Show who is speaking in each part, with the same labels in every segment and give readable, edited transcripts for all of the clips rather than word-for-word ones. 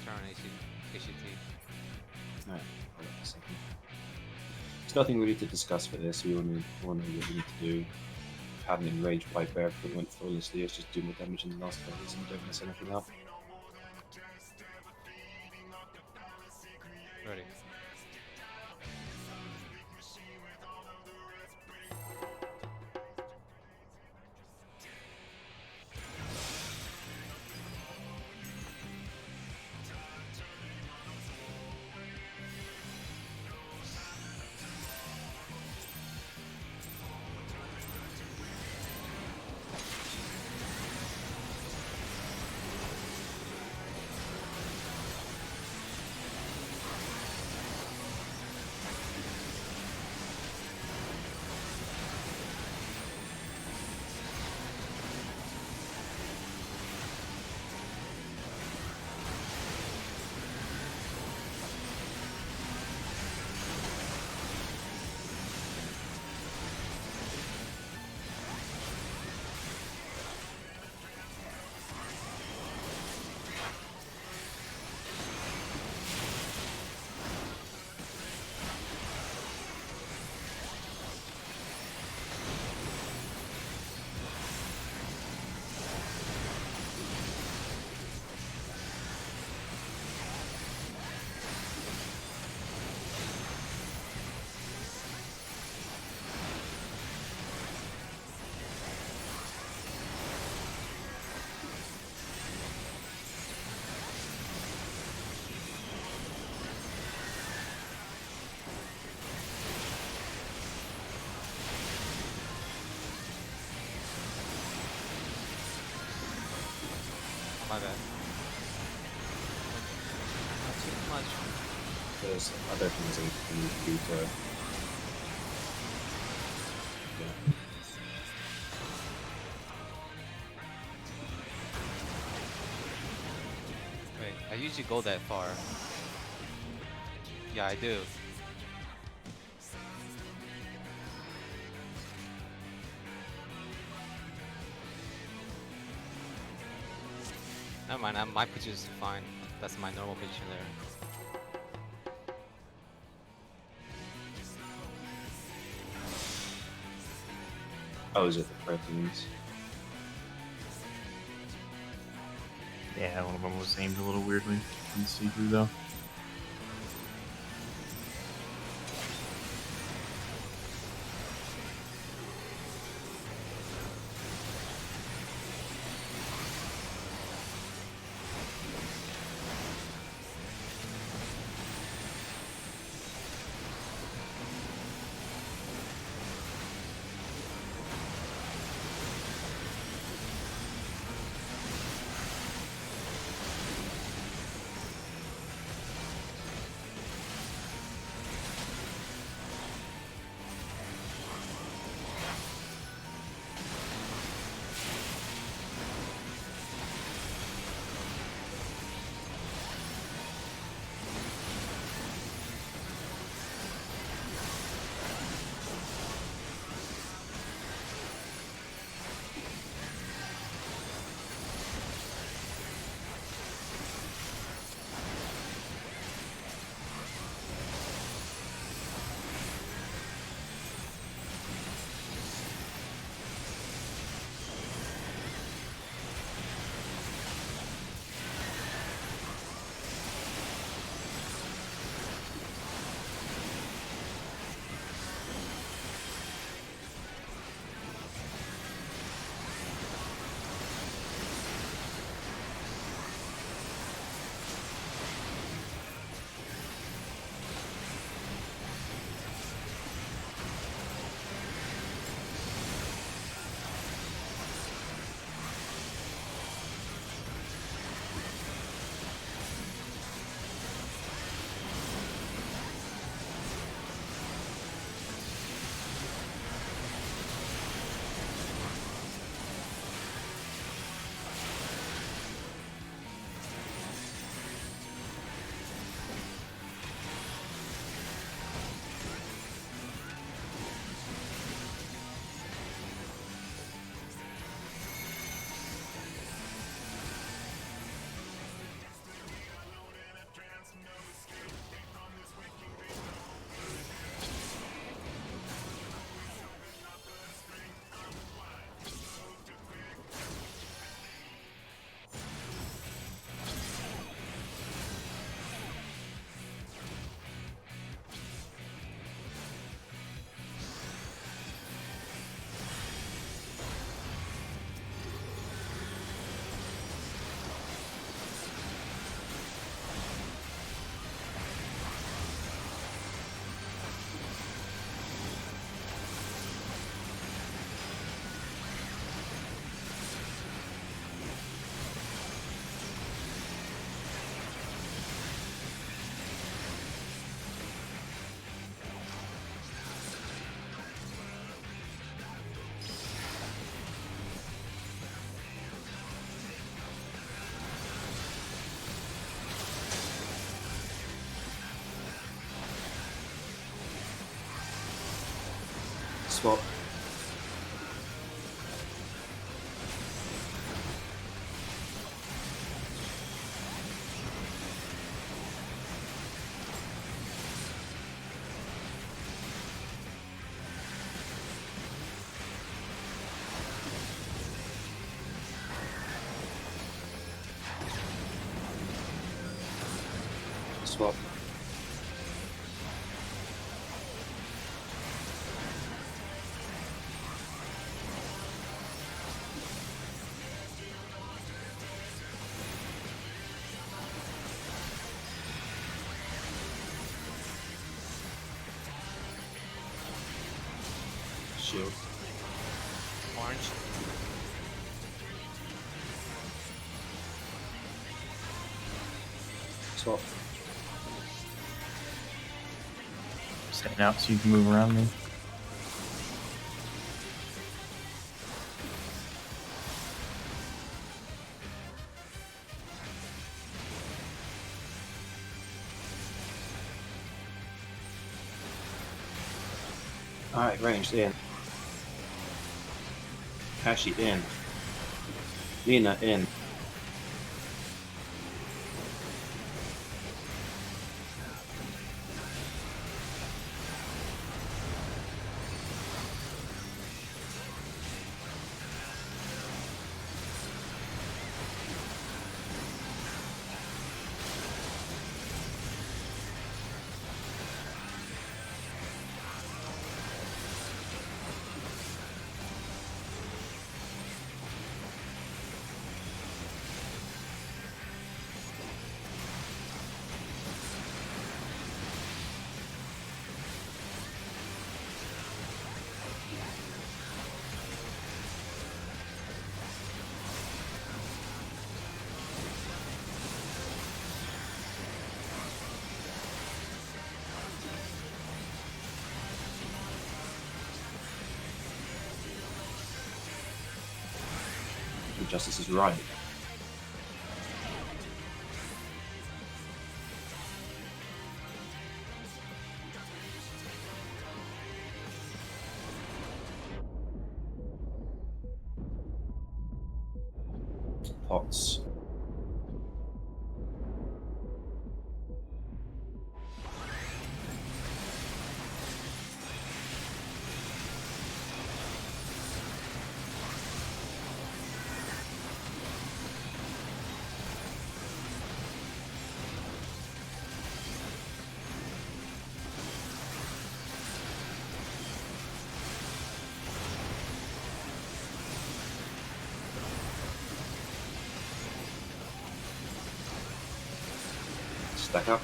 Speaker 1: turn HCT.
Speaker 2: Alright, hold on a second. There's nothing really to discuss for this. We only know what we need to do. Had an enraged white bear that went flawlessly. It's just do more damage in the last phase and don't mess anything up.
Speaker 1: Ready. My bad. Not too much.
Speaker 2: There's, I don't think there's anything we need to do to. Yeah.
Speaker 1: Wait, I usually go that far. Yeah, I do. Never mind, my position is fine. That's my normal position there.
Speaker 2: Oh, is it the proteins?
Speaker 3: Yeah, one of them was aimed a little weirdly. Didn't see through though.
Speaker 2: Swap. Swap. Shield.
Speaker 1: Orange.
Speaker 2: Swap.
Speaker 3: Setting out so you can move around me.
Speaker 2: Alright, ranged in. Kashi in. Nina in. The justice is right. Pots. Stack up.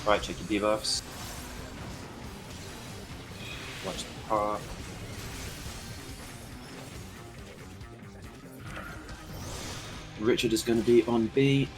Speaker 2: Right, check your debuffs. Watch the park. Richard is going to be on B.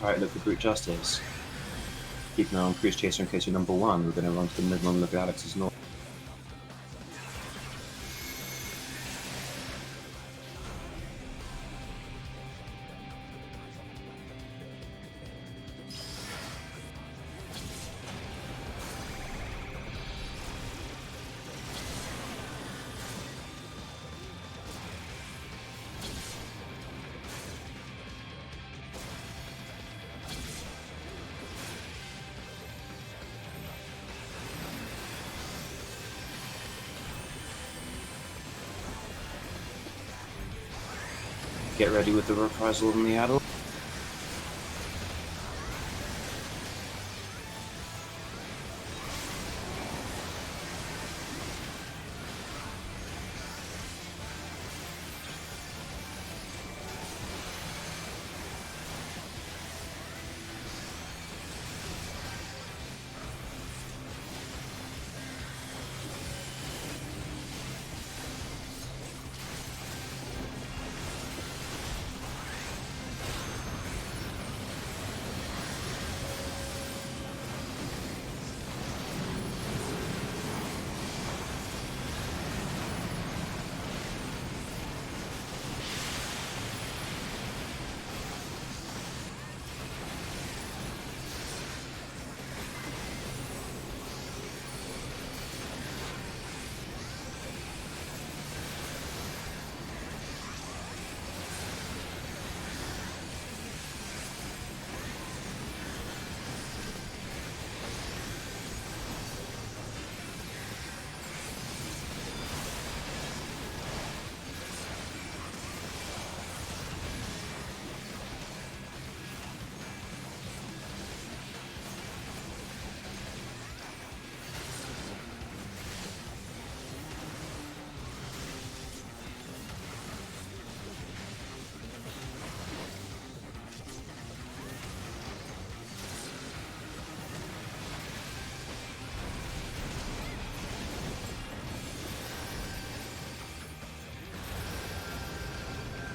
Speaker 2: Alright, look for Brute Justice. Keep an eye on Cruise Chaser in case you're number one. We're going to run to the middle and look at Alex's north. get ready with the reprisal and the adult.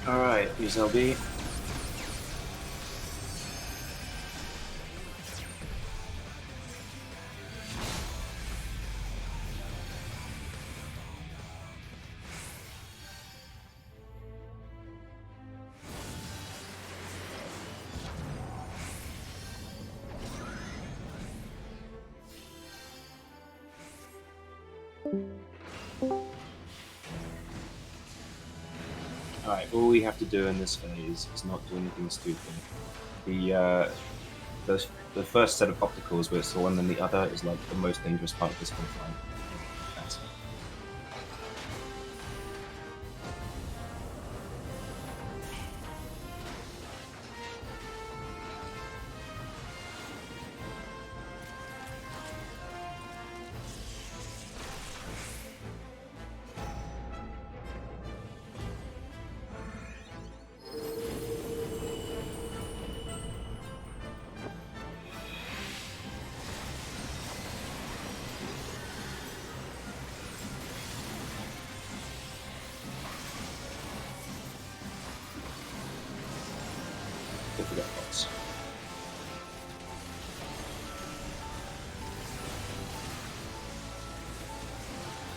Speaker 2: Alright, use LB. Alright, all we have to do in this phase is not do anything stupid. The first set of opticals where it's the one and the other is like the most dangerous part of this whole fight. That's it. Don't forget bots.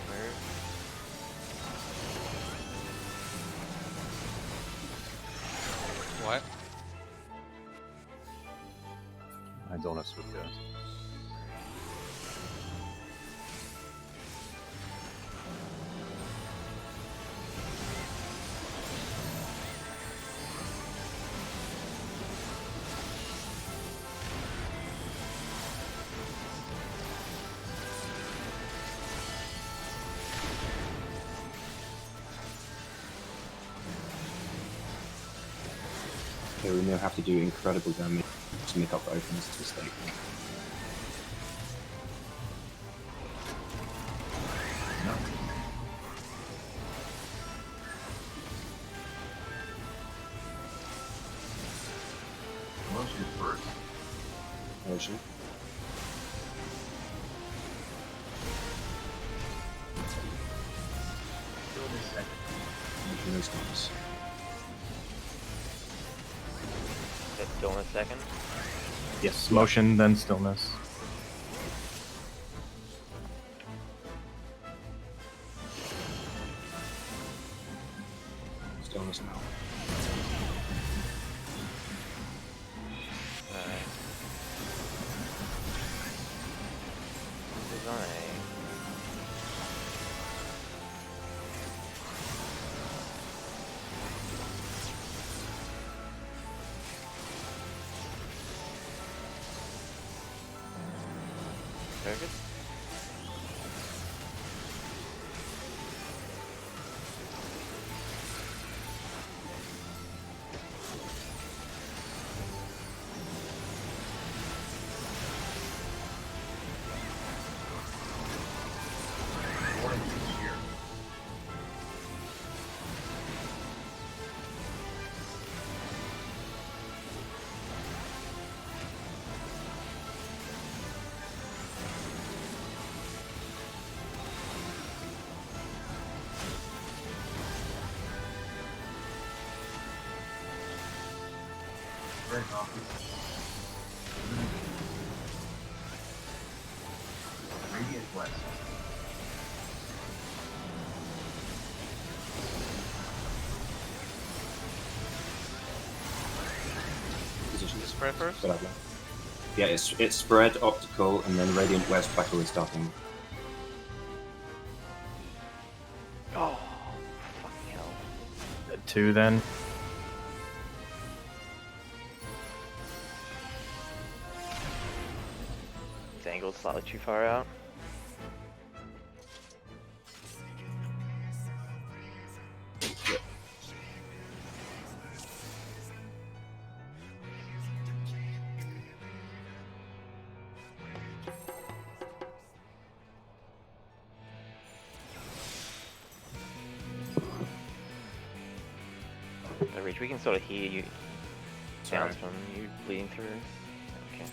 Speaker 1: Where? What?
Speaker 3: I don't have swift guys.
Speaker 2: Okay, we now have to do incredible damage to make up for openness mistake.
Speaker 3: Motion first.
Speaker 2: Motion. Motion is nice.
Speaker 4: Still in a second.
Speaker 3: Yes, motion, then stillness.
Speaker 2: Stillness now.
Speaker 4: Alright. This is on A. Very good.
Speaker 3: Very confident. Radiant West.
Speaker 2: Positions.
Speaker 4: Spread first?
Speaker 2: Whatever. Yeah, it's spread, optical, and then radiant west plateau is stopping.
Speaker 4: Oh, fucking hell.
Speaker 3: 2 then.
Speaker 4: This angle's slightly too far out. The reach, we can sort of hear you sounds from you bleeding through. Okay.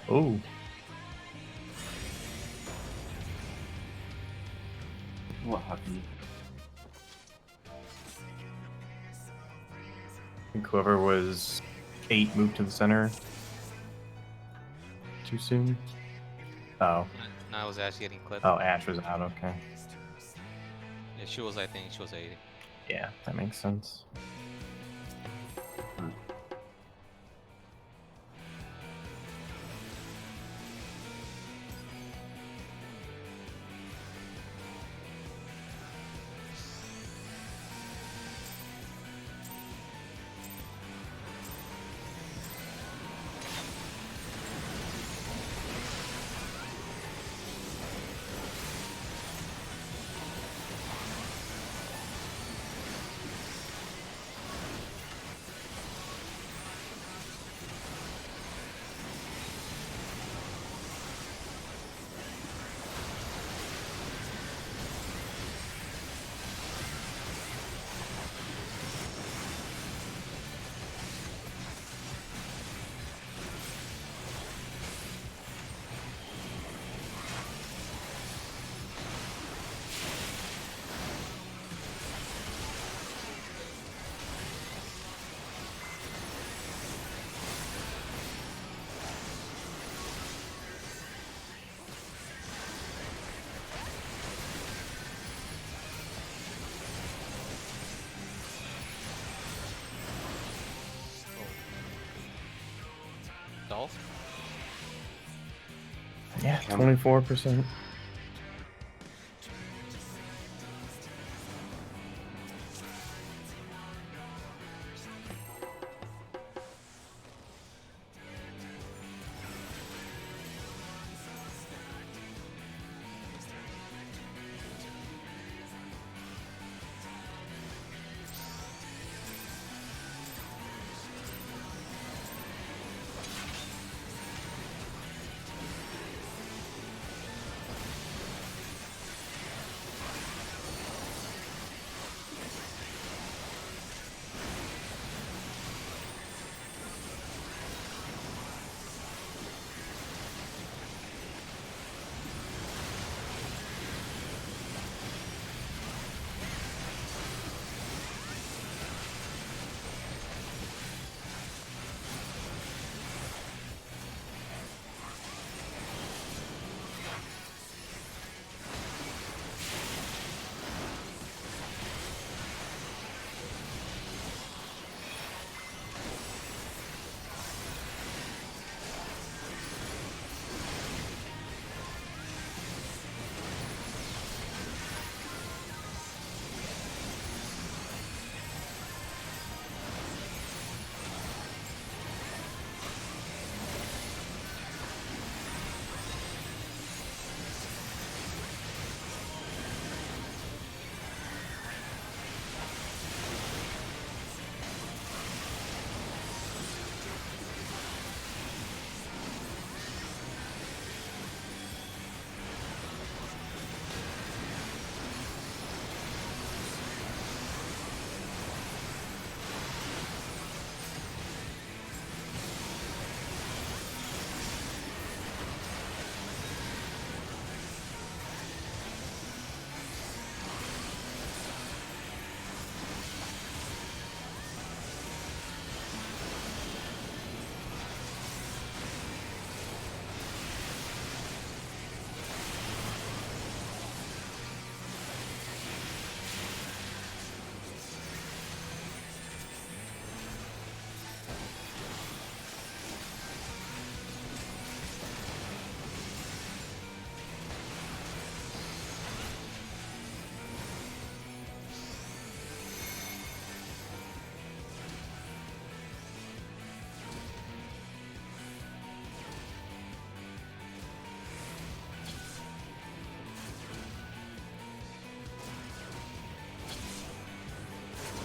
Speaker 3: Oh.
Speaker 2: What happened?
Speaker 3: I think whoever was 8 moved to the center too soon. Oh.
Speaker 1: No, I was actually getting clipped.
Speaker 3: Oh, Ash was out. Okay.
Speaker 1: Yeah, she was, I think, she was 80.
Speaker 3: Yeah, that makes sense.
Speaker 1: Dolph?
Speaker 3: Yeah,
Speaker 2: Cam-
Speaker 3: 24%.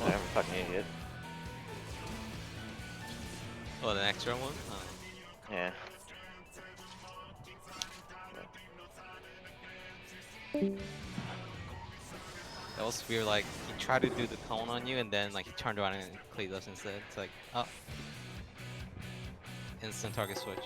Speaker 4: I'm a fucking idiot.
Speaker 1: Oh, the extra one? Oh.
Speaker 4: Yeah.
Speaker 1: That was weird, like, he tried to do the cone on you, and then, like, he turned around and cleared us instead. It's like, oh. Instant target switch.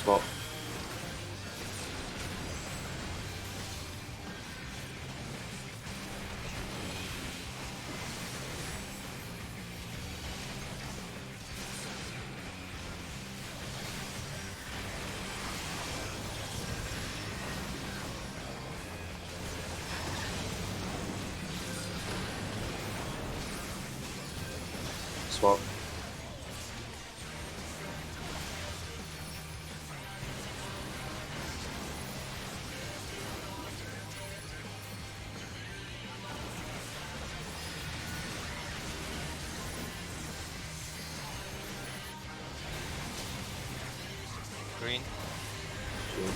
Speaker 2: Swap. Swap.
Speaker 1: Green.
Speaker 2: Sure.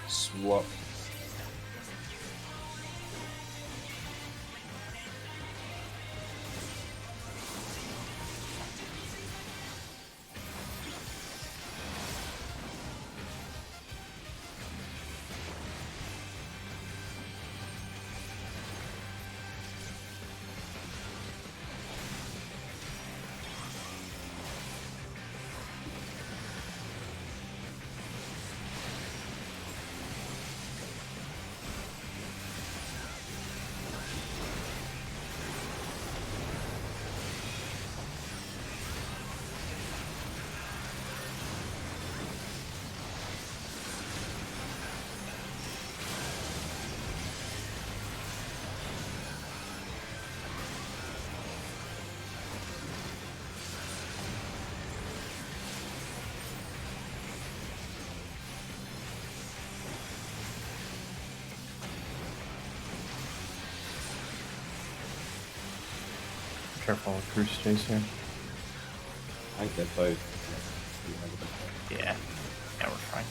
Speaker 2: Swap.
Speaker 3: Careful with Cruise Chase here.
Speaker 2: I think they're both.
Speaker 3: Yeah. Yeah, we're fine.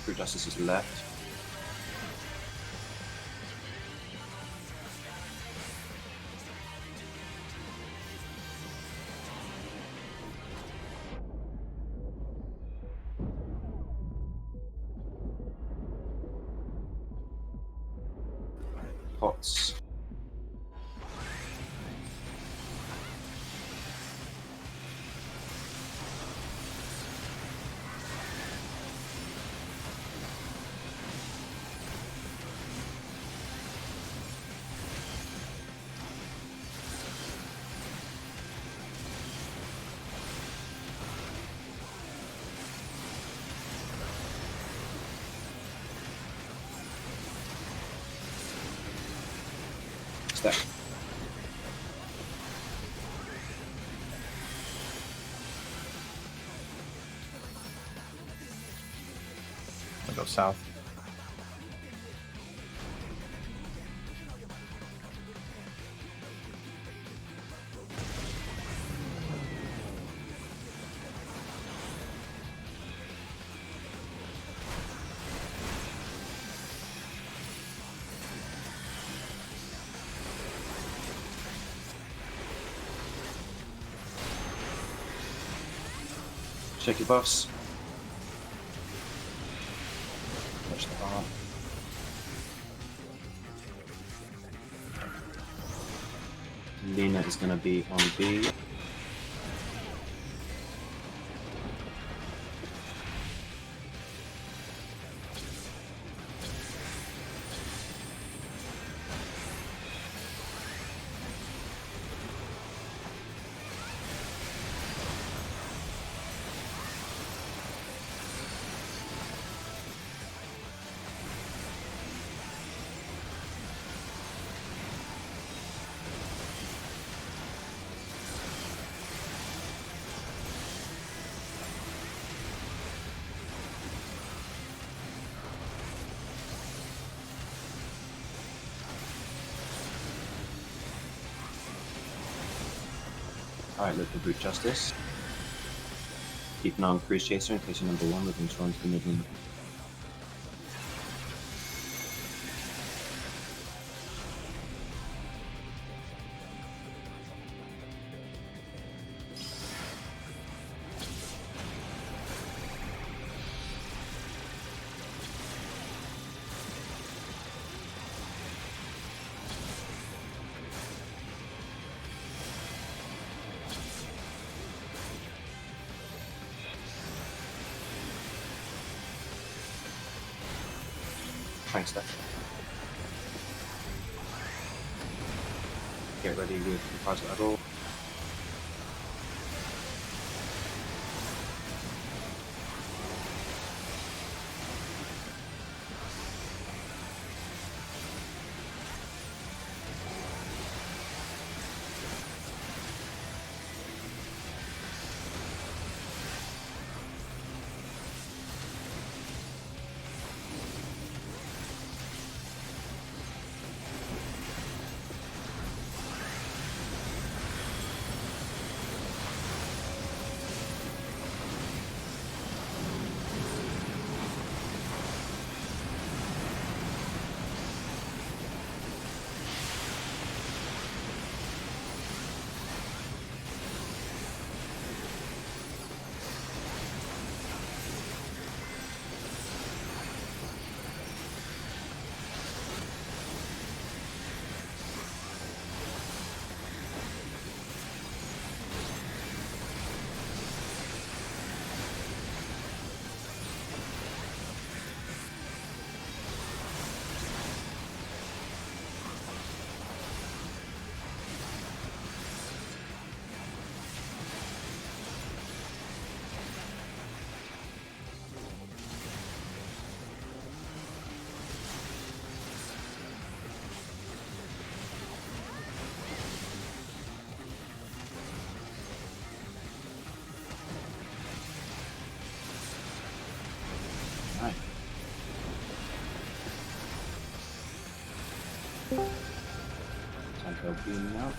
Speaker 2: Brute Justice is left. Pots. Step.
Speaker 3: I'll go south.
Speaker 2: Check your buffs. Touch the bar. Lena is going to be on B. Alright, look for Brute Justice. Keep an eye on Cruise Chaser in case you're number one, looking to run to the middle. Thanks, Steph. Get ready with the prize level. Right. Time to go beaming out.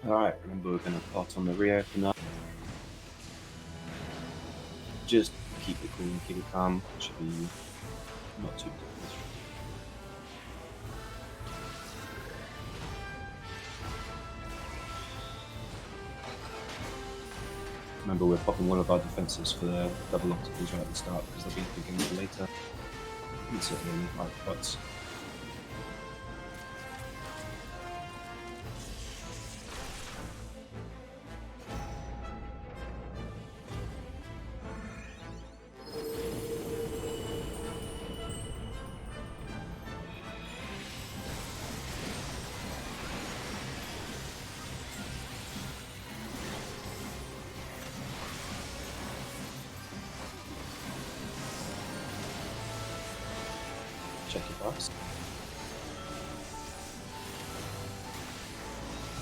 Speaker 2: Alright, remember we're going to plot on the reopener. Just keep it cool and keep it calm. It should be not too difficult. Remember we're popping one of our defences for the double obstacles right at the start because they'll be picking up later. And certainly in 5 pots. Check your box.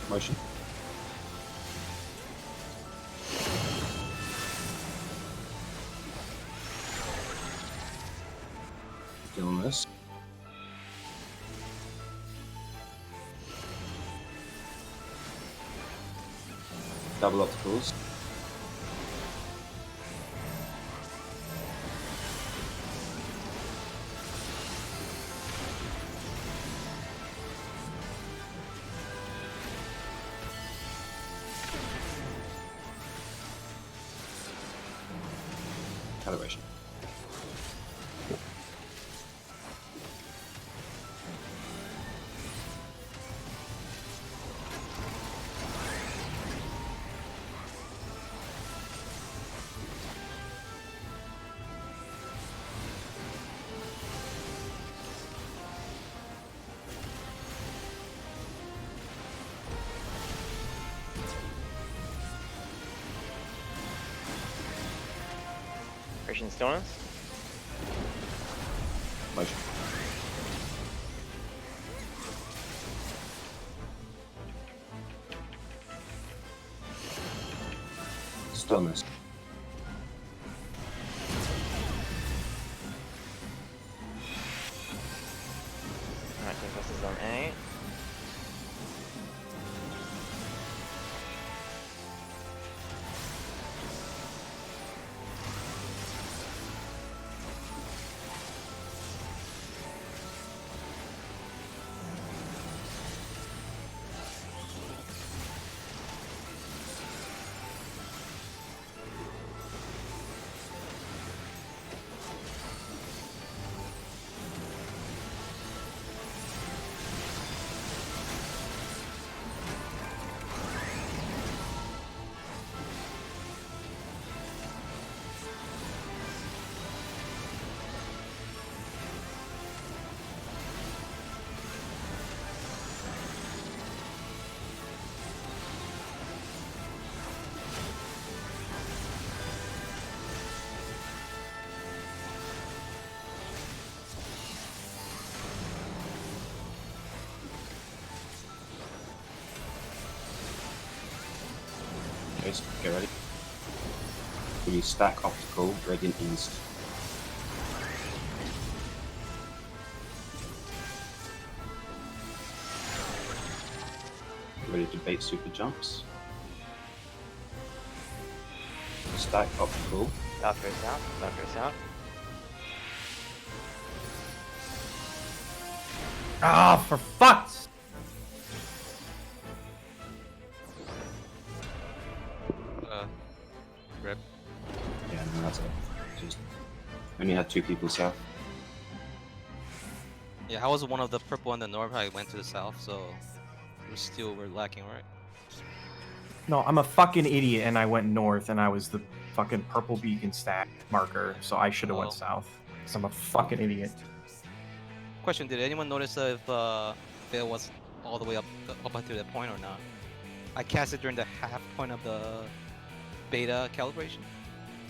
Speaker 2: Motion. Doing this. Double obstacles. Calibration.
Speaker 4: Christian stillness.
Speaker 2: Motion. Stillness.
Speaker 4: Alright, team this is on A.
Speaker 2: guys, get ready. We stack optical, radiant east. Ready to bait super jumps. Stack optical.
Speaker 4: South goes south. South goes south.
Speaker 3: Ah, for fuck's.
Speaker 1: Rip.
Speaker 2: Yeah, no, that's it. Just only had 2 people south.
Speaker 1: Yeah, I was one of the purple on the north. I went to the south, so we still were lacking, right?
Speaker 3: No, I'm a fucking idiot, and I went north, and I was the fucking purple beacon stack marker, so I should have went
Speaker 1: Oh.
Speaker 3: south. Because I'm a fucking idiot.
Speaker 1: Question: did anyone notice if Veil was all the way up until that point or not? I cast it during the half point of the beta calibration.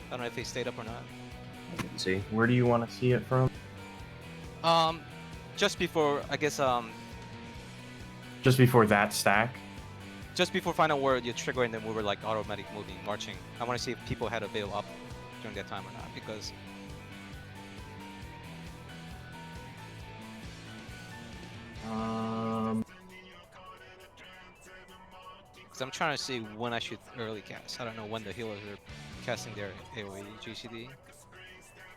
Speaker 1: I don't know if they stayed up or not.
Speaker 2: I didn't see.
Speaker 3: Where do you want to see it from?
Speaker 1: Just before, I guess,
Speaker 3: Just before that stack?
Speaker 1: just before final word, you trigger and then we were like automatic moving, marching. I want to see if people had a Veil up during that time or not, because I'm trying to see when I should early cast. I don't know when the healers are casting their AoE GCD.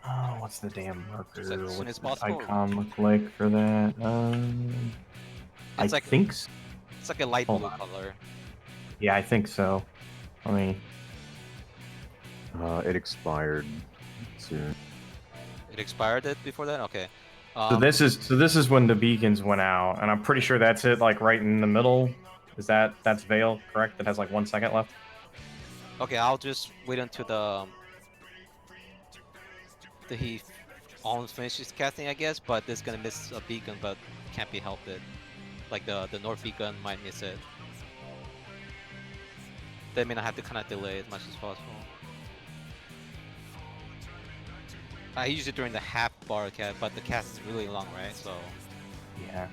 Speaker 3: Oh, what's the damn marker?
Speaker 1: As soon as
Speaker 3: What's the
Speaker 1: possible.
Speaker 3: icon look like for that? I
Speaker 1: It's like
Speaker 3: think so.
Speaker 1: it's like a light
Speaker 3: Hold
Speaker 1: blue
Speaker 3: on.
Speaker 1: color.
Speaker 3: Yeah, I think so. I mean,
Speaker 5: It expired soon.
Speaker 1: It expired it before that. Okay.
Speaker 3: so this is when the beacons went out, and I'm pretty sure that's it. Like right in the middle. That's Veil, correct? That has like 1 second left.
Speaker 1: Okay, I'll just wait until he almost finishes casting, I guess. But it's gonna miss a beacon, but can't be helped. It like the north beacon might miss it. They may not have to kind of delay as much as possible. I use it during the half bar cast, but the cast is really long, right? So
Speaker 3: Yeah.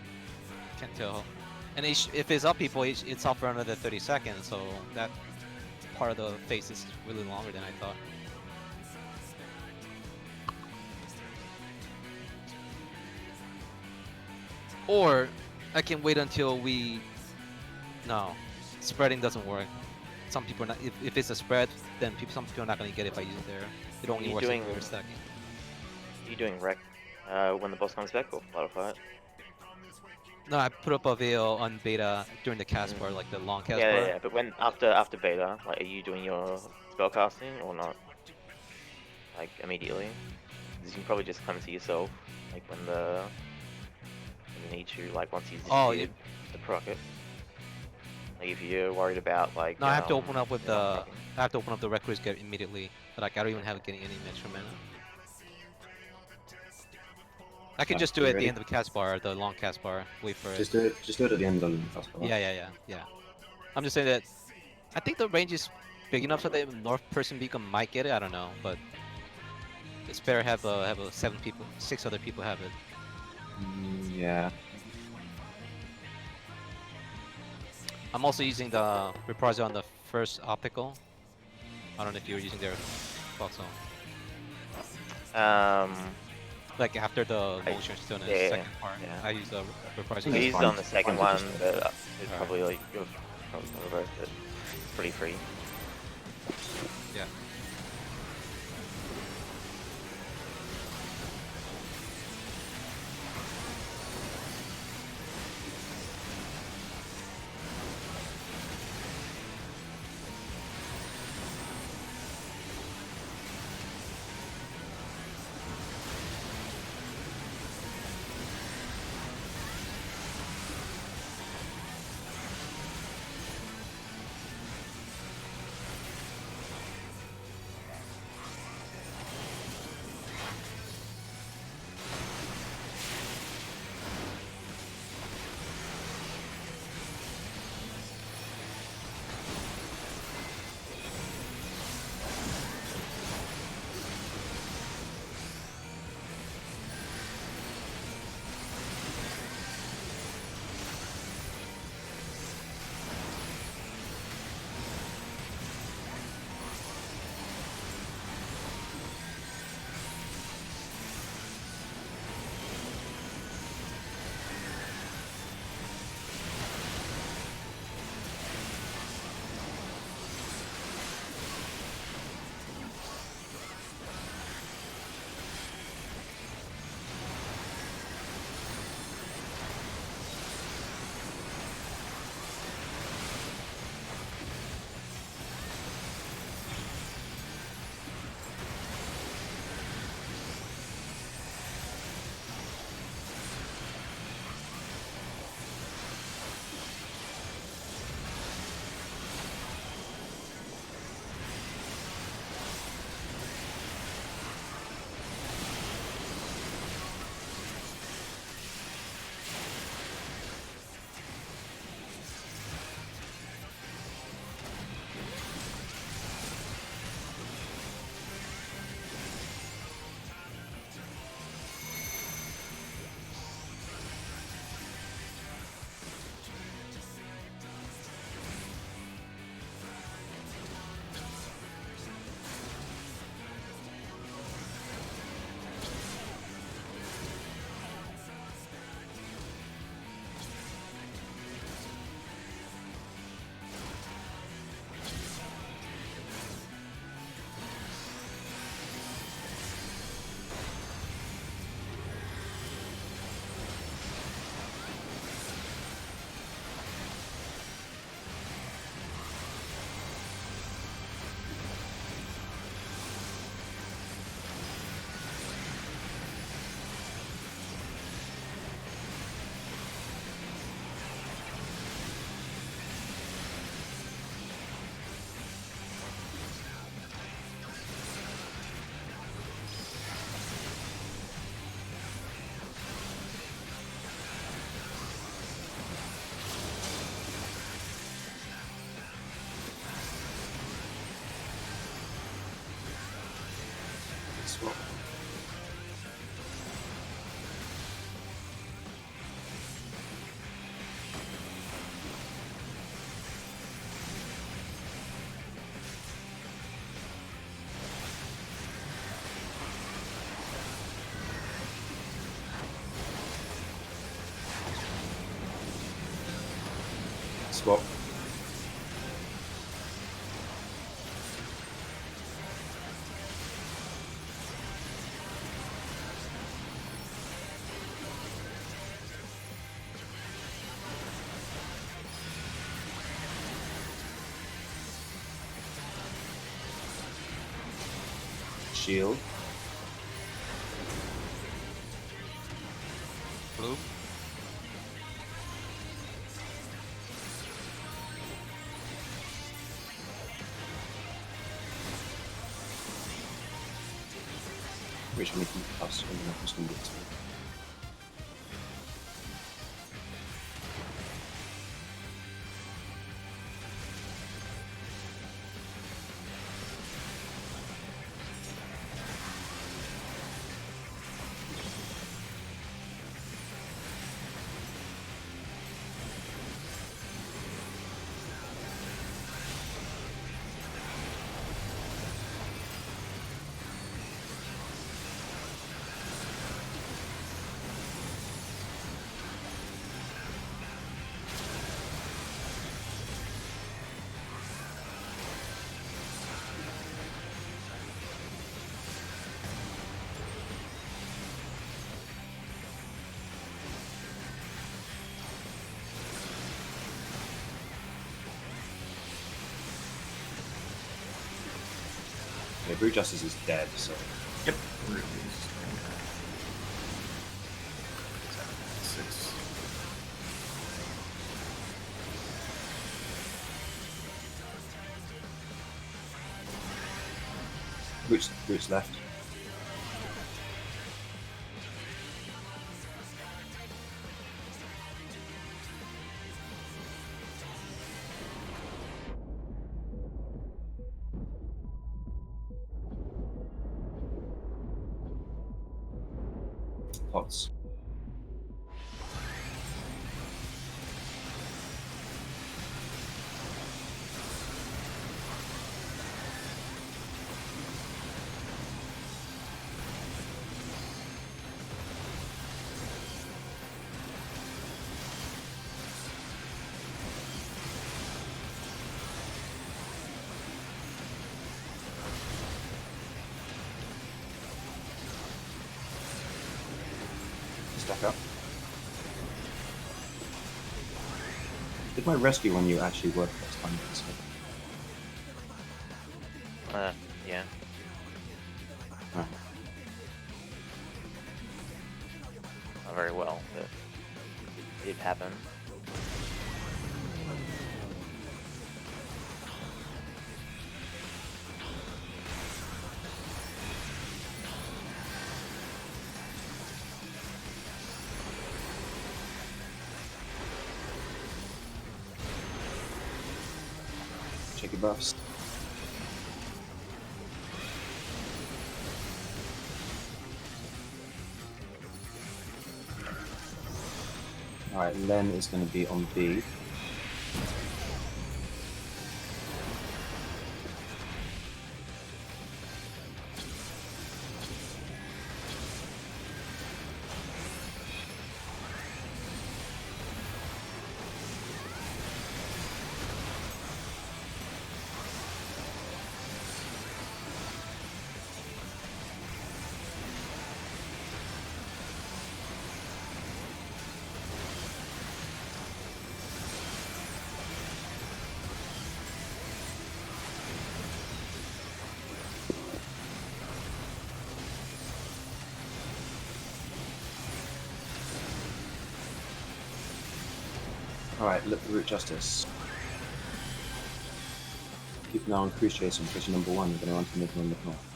Speaker 1: can't tell. And if it's up people, it's up for another 30 seconds, so that part of the phase is really longer than I thought. Or I can wait until we... No, spreading doesn't work. Some people are not... If it's a spread, then some people are not going to get it by using there. It only works if we're stacking.
Speaker 4: Are you doing wreck when the boss comes back or butterfly?
Speaker 1: No, I put up a veil on beta during the cast bar, like the long cast
Speaker 4: Yeah,
Speaker 1: bar.
Speaker 4: yeah, yeah, but when after beta, like, are you doing your spell casting or not? Like immediately? Because you can probably just come to yourself, like when you need to, like once he's disappeared, to proc it. Like if you're worried about like.
Speaker 1: No, I have to open up with
Speaker 4: you're not
Speaker 1: I have to open up the Reckless Get immediately. Like I don't even have getting any extra mana. I can just do it at the end of the cast bar, the long cast bar. Wait for it.
Speaker 2: Just do it at the end of the fast bar.
Speaker 1: Yeah. I'm just saying that I think the range is big enough so that North Person Beacon might get it. I don't know, but it's better have a 6 other people have it.
Speaker 2: Yeah.
Speaker 1: I'm also using the reprisal on the first optical. I don't know if you're using their box on. Like after the motion still in the second part, I use the reprisal.
Speaker 4: He's on the second one, but it's
Speaker 1: Alright.
Speaker 4: probably like you're probably gonna reverse it. It's pretty free.
Speaker 1: Yeah.
Speaker 2: Swap. Swap. Shield.
Speaker 1: Blue.
Speaker 2: Which one we can pass and then I'm just going to get to it. Yeah, Brute Justice is dead, so
Speaker 3: Yep. Six.
Speaker 2: Brute's left. Pots. Stack up. Did my rescue on you actually work last time?
Speaker 4: Yeah.
Speaker 2: Right.
Speaker 4: Not very well, but it did happen.
Speaker 2: Check your buffs. Alright, Len is going to be on B. Alright, look for Root Justice. Keep an eye on Cruise Chase on position number 1, we're going to run to mid and look north.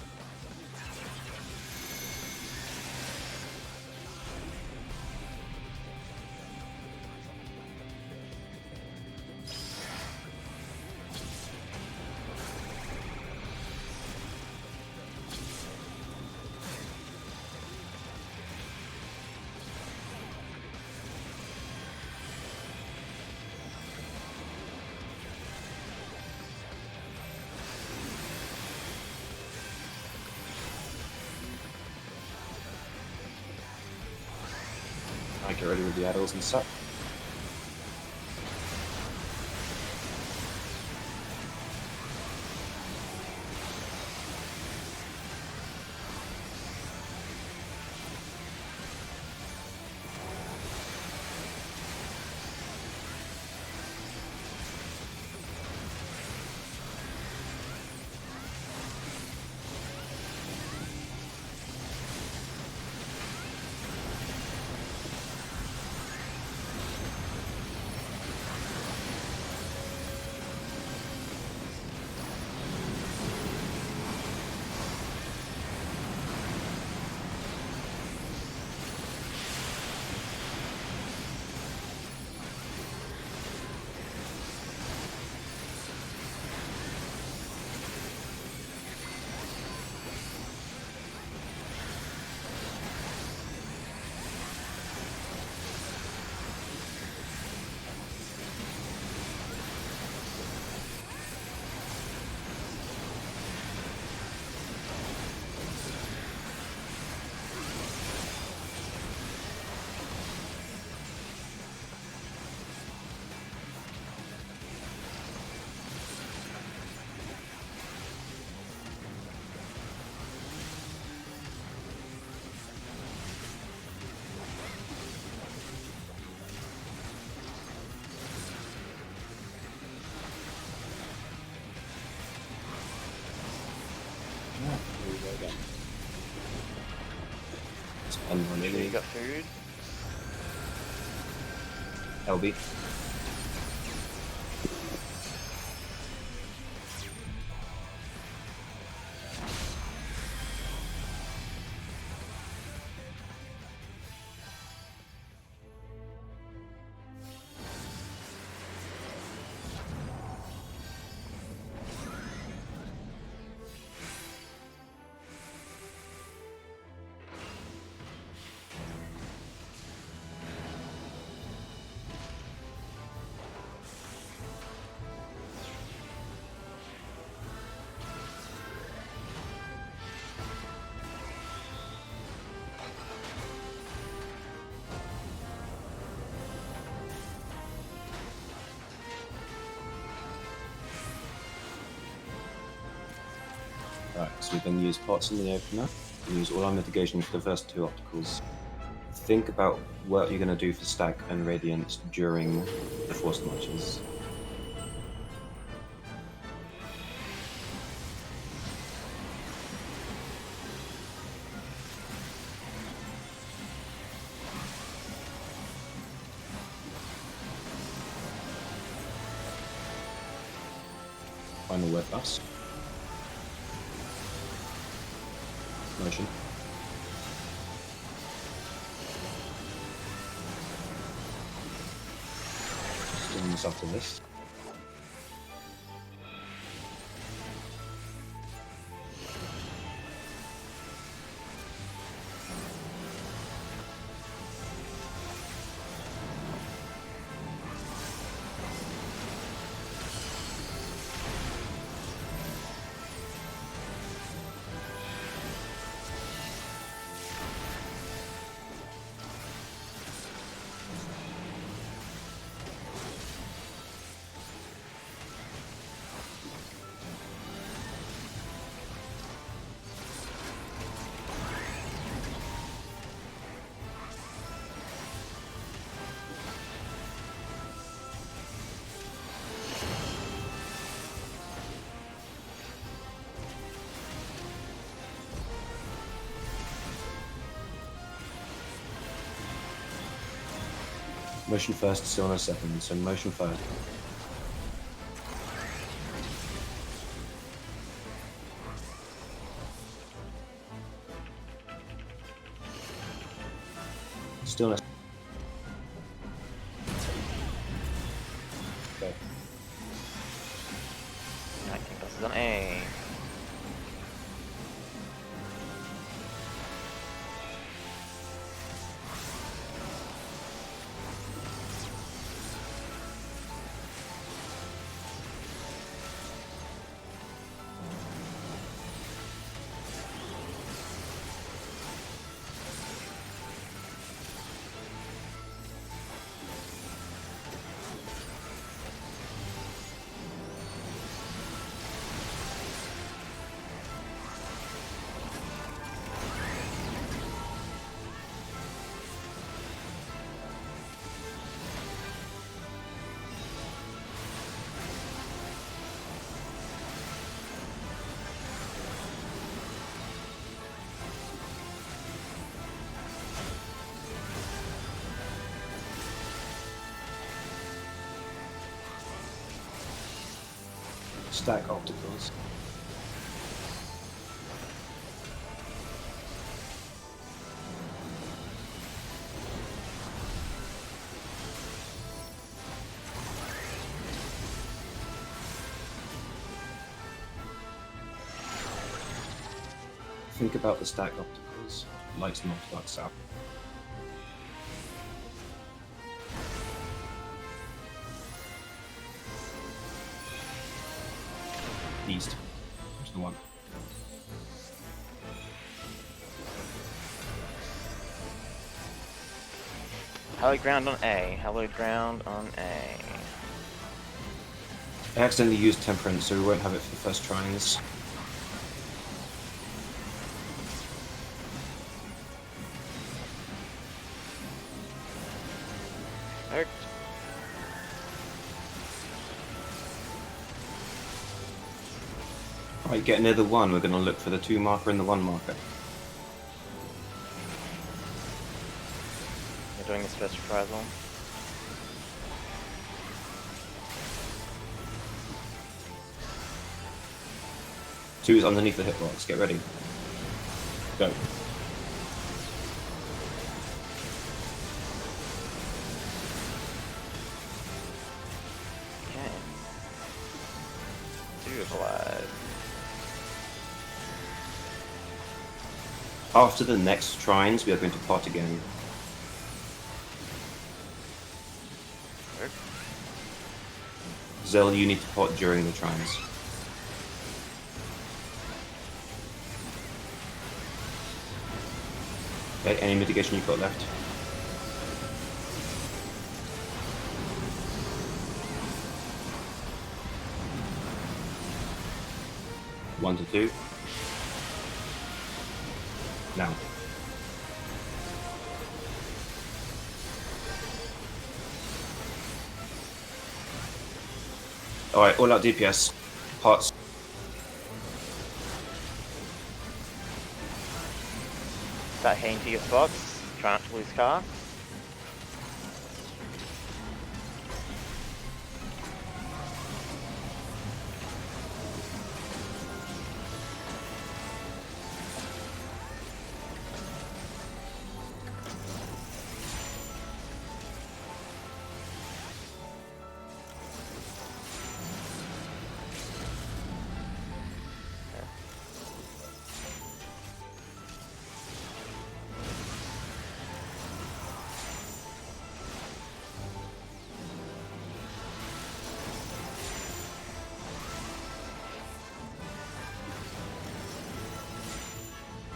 Speaker 2: I get ready with the addles and such. Here we go again. Spend one
Speaker 4: Sure you
Speaker 2: really.
Speaker 4: got food?
Speaker 2: LB. Right, so we can use pots in the opener. Use all our mitigation for the first two opticals. Think about what you're going to do for stack and radiance during the force launches. Final word us. Motion. Just doing this after this. Motion first, stillness second. So motion first. Stillness. Okay.
Speaker 4: 19 passes on A.
Speaker 2: Stack obstacles. Think about the stack obstacles. Lights north, dark south. East. There's the one.
Speaker 4: Hallowed ground on A. Hallowed ground on A.
Speaker 2: I accidentally used Temperance, so we won't have it for the first tries.
Speaker 4: Hurt.
Speaker 2: Right, get near the one. We're going to look for the 2 marker and the 1 marker.
Speaker 4: You're doing this first reprisal.
Speaker 2: Two is underneath the hitbox. Get ready. Go.
Speaker 4: Okay. 2 is alive.
Speaker 2: After the next trines, we are going to pot again.
Speaker 4: Hurt.
Speaker 2: Zell, you need to pot during the trines. Okay, any mitigation you've got left? One to 2. Now. Alright, all out DPS. Pots.
Speaker 4: Start heading to your spots. Try not to lose car.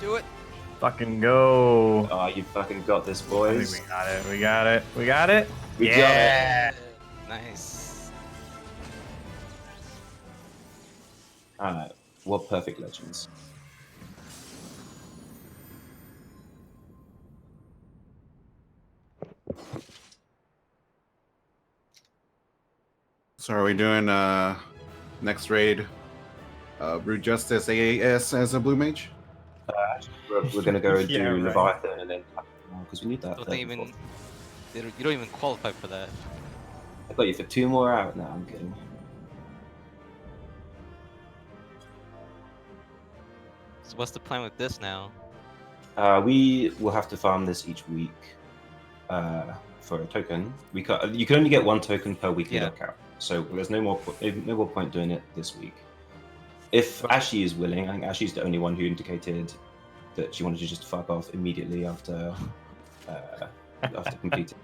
Speaker 1: Do it.
Speaker 3: Fucking go.
Speaker 2: Ah, you fucking got this,
Speaker 3: I
Speaker 2: boys.
Speaker 3: think we got it. We got it. We got it.
Speaker 2: We got it.
Speaker 3: yeah.
Speaker 1: Nice.
Speaker 2: Alright, what perfect legends.
Speaker 6: So are we doing next raid Root Justice AAS as a blue mage?
Speaker 2: We're gonna go and
Speaker 3: Yeah,
Speaker 2: do
Speaker 3: right.
Speaker 2: Leviathan and then because we need that.
Speaker 1: Don't
Speaker 2: third
Speaker 1: even.
Speaker 2: and fourth.
Speaker 1: You don't even qualify for that.
Speaker 2: I got you for 2 more out now. I'm kidding.
Speaker 1: So what's the plan with this now?
Speaker 2: We will have to farm this each week for a token. You can only get 1 token per weekly
Speaker 1: Yeah.
Speaker 2: lockout, so there's no more point doing it this week. If Ashy is willing, I think Ashy's the only one who indicated that she wanted to just fuck off immediately after completing.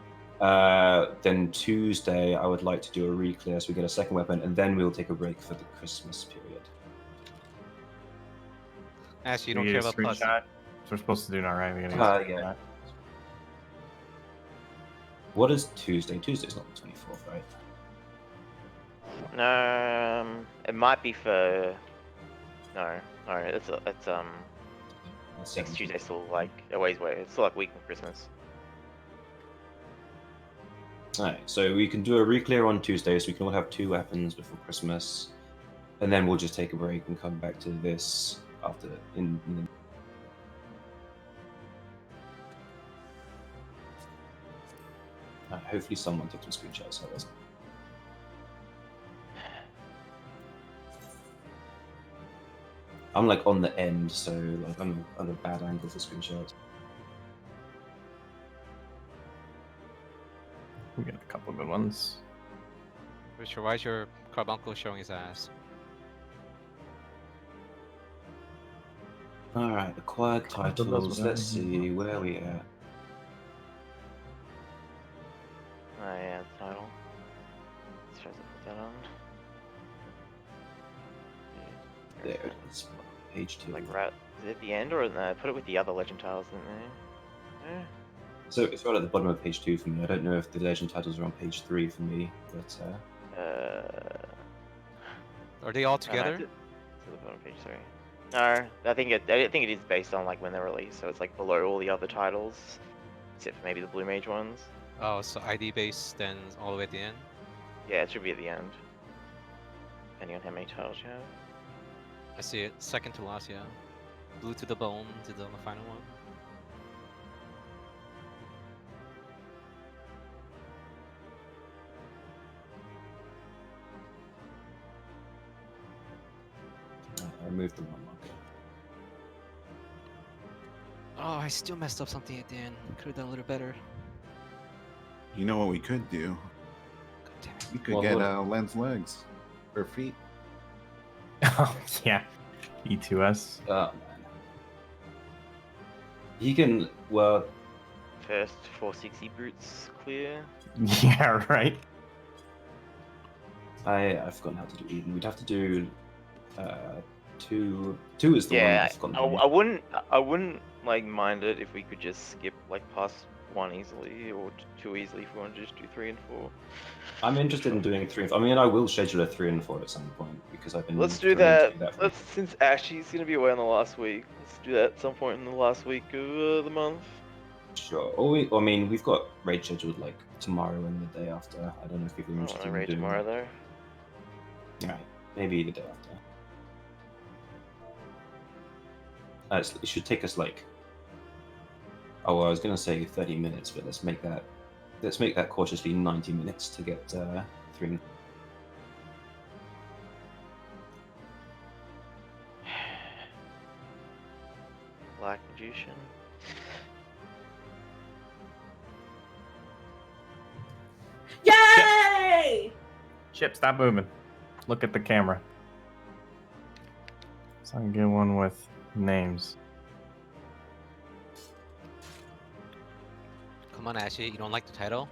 Speaker 2: Then Tuesday, I would like to do a re-clear so we get a second weapon, and then we'll take a break for the Christmas period.
Speaker 1: Actually, you
Speaker 3: We
Speaker 1: don't
Speaker 3: get
Speaker 1: care
Speaker 3: a
Speaker 1: about puzzles.
Speaker 3: screenshot. So we're supposed to do now, right? We gotta get a
Speaker 2: Yeah.
Speaker 3: screenshot.
Speaker 2: What is Tuesday? Tuesday's not the 24th, right?
Speaker 4: It might be for. No, it's
Speaker 2: That's
Speaker 4: next
Speaker 2: 17th.
Speaker 4: Tuesday. Still like a ways away. It's still like a week from Christmas.
Speaker 2: Alright, so we can do a re-clear on Tuesday, so we can all have 2 weapons before Christmas, and then we'll just take a break and come back to this after in the... hopefully someone took some screenshots of this. I'm like on the end, so like I'm at a bad angle for screenshots.
Speaker 3: We got a couple good ones.
Speaker 1: Richard, why is your carbuncle showing his ass?
Speaker 2: Alright, acquired
Speaker 3: Couple of those
Speaker 2: titles. Let's
Speaker 3: were-
Speaker 2: see, where are we at?
Speaker 4: Oh yeah, the title. Let's try to put that on. Yeah,
Speaker 2: There
Speaker 4: there's
Speaker 2: it is. Page 2.
Speaker 4: Like right, is it at the end or no? Put it with the other legend tiles, didn't they? Yeah.
Speaker 2: So it's right at the bottom of page 2 for me. I don't know if the legend titles are on page 3 for me, but
Speaker 1: Are they all
Speaker 4: No,
Speaker 1: together?
Speaker 4: it's at the bottom of page 3. No, I think it is based on like when they're released, so it's like below all the other titles, except for maybe the Blue Mage ones.
Speaker 1: Oh, so ID based, then all the way at the end.
Speaker 4: Yeah, it should be at the end, depending on how many titles you have.
Speaker 1: I see it. Second to last, yeah. Blue to the bone to the final one.
Speaker 2: I removed the one marker.
Speaker 1: Oh, I still messed up something at the end. Could have done a little better.
Speaker 6: You know what we could do?
Speaker 1: God damn it.
Speaker 6: We could
Speaker 2: Well,
Speaker 6: get
Speaker 2: what-
Speaker 6: Len's legs or feet.
Speaker 3: Oh yeah, E2S.
Speaker 2: Oh man. He can, well,
Speaker 4: First 460 brutes clear.
Speaker 3: Yeah, right.
Speaker 2: I've forgotten how to do Eden. We'd have to do two. Two is the one
Speaker 4: Yeah,
Speaker 2: I've forgotten.
Speaker 4: I wouldn't like mind it if we could just skip like past 1 easily or 2 easily if we want to just do 3 and 4.
Speaker 2: I'm interested in doing 3 and 4. I mean, I will schedule a 3 and 4 at some point because I've been.
Speaker 4: Let's do
Speaker 2: threatening to
Speaker 4: that.
Speaker 2: for-
Speaker 4: Let's since Ashley's gonna be away on the last week. Let's do that at some point in the last week of the month.
Speaker 2: Sure. I mean, we've got raid scheduled like tomorrow and the day after. I don't know if people are
Speaker 4: I
Speaker 2: interested
Speaker 4: want to
Speaker 2: in
Speaker 4: raid
Speaker 2: doing
Speaker 4: tomorrow though.
Speaker 2: Right. Maybe the day after. It should take us like. Oh, well, I was gonna say 30 minutes, but let's make that cautiously 90 minutes to get 3.
Speaker 4: Black Magician.
Speaker 7: Yay!
Speaker 3: Chip, stop moving. Look at the camera. So I can get one with names.
Speaker 1: Come on, Ashley. You don't like the title?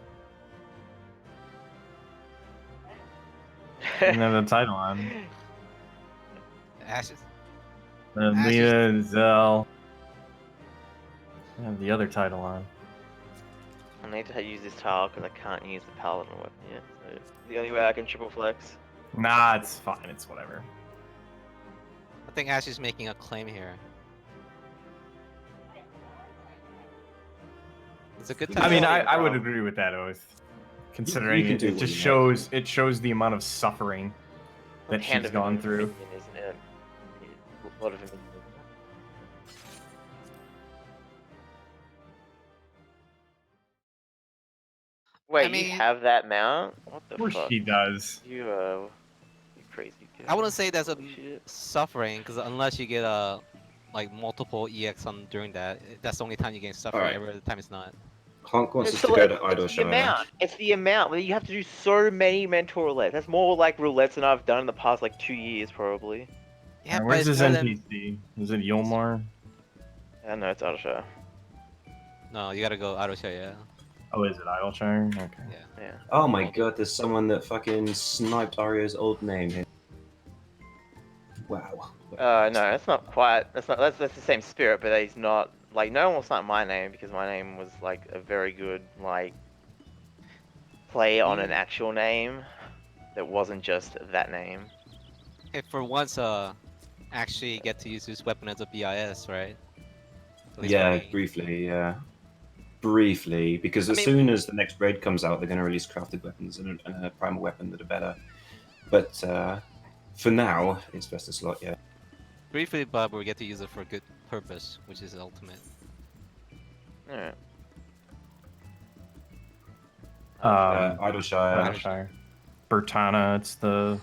Speaker 3: Didn't have the title on.
Speaker 1: Ashley.
Speaker 3: Leah Zell. I have the other title on.
Speaker 4: I need to use this tile because I can't use the paladin weapon yet. So the only way I can triple flex.
Speaker 3: Nah, it's fine. It's whatever.
Speaker 1: I think Ashley's making a claim here. It's a good
Speaker 2: I
Speaker 1: title.
Speaker 3: I mean,
Speaker 4: Title,
Speaker 3: I would
Speaker 4: bro.
Speaker 3: agree with that oeth. Considering
Speaker 2: can
Speaker 3: it,
Speaker 2: do
Speaker 3: it
Speaker 2: what
Speaker 3: just
Speaker 2: you want.
Speaker 3: shows the amount of suffering that
Speaker 4: Hand
Speaker 3: she's
Speaker 4: of
Speaker 3: gone
Speaker 4: Dominion,
Speaker 3: through.
Speaker 4: Isn't it? A lot of Dominion. Wait, you
Speaker 1: mean-
Speaker 4: have that mount? What the
Speaker 3: Of course
Speaker 4: fuck?
Speaker 3: she does.
Speaker 4: You crazy kid.
Speaker 1: I wouldn't say that's a
Speaker 4: Holy shit.
Speaker 1: suffering, because unless you get a like multiple EX on during that, that's the only time you get suffering.
Speaker 2: Alright.
Speaker 1: Every other time it's not.
Speaker 2: Honk wants us
Speaker 4: It's
Speaker 2: to
Speaker 4: the-
Speaker 2: go to
Speaker 4: it's
Speaker 2: Idle
Speaker 4: the
Speaker 2: Shire.
Speaker 4: amount. It's the amount. Like, you have to do so many mentor roulettes. That's more like roulettes than I've done in the past like 2 years probably.
Speaker 1: Yeah, but
Speaker 3: Where's
Speaker 1: it's
Speaker 3: his
Speaker 1: better than...
Speaker 3: NPC? Is it Yulmar?
Speaker 4: I know it's Arsha.
Speaker 1: No, you gotta go Auto yeah.
Speaker 3: Oh, is it Idleshire? Okay.
Speaker 1: Yeah.
Speaker 4: Yeah.
Speaker 2: Oh my god, there's someone that fucking sniped Arya's old name here. Wow.
Speaker 4: No, it's not quite. That's the same spirit, but he's not like no one will snipe my name because my name was like a very good like play on an actual name that wasn't just that name.
Speaker 1: Hey, for once, actually get to use this weapon as a BIS, right? At least for
Speaker 2: Yeah,
Speaker 1: me.
Speaker 2: briefly, yeah. Briefly, because
Speaker 1: I
Speaker 2: as
Speaker 1: mean-
Speaker 2: soon as the next raid comes out, they're going to release crafted weapons and a primal weapon that are better. But for now, it's best to slot, yeah.
Speaker 1: Briefly, but we get to use it for a good purpose, which is the ultimate.
Speaker 4: Alright.
Speaker 2: Idle Shire.
Speaker 3: Idleshire. Bertana, it's the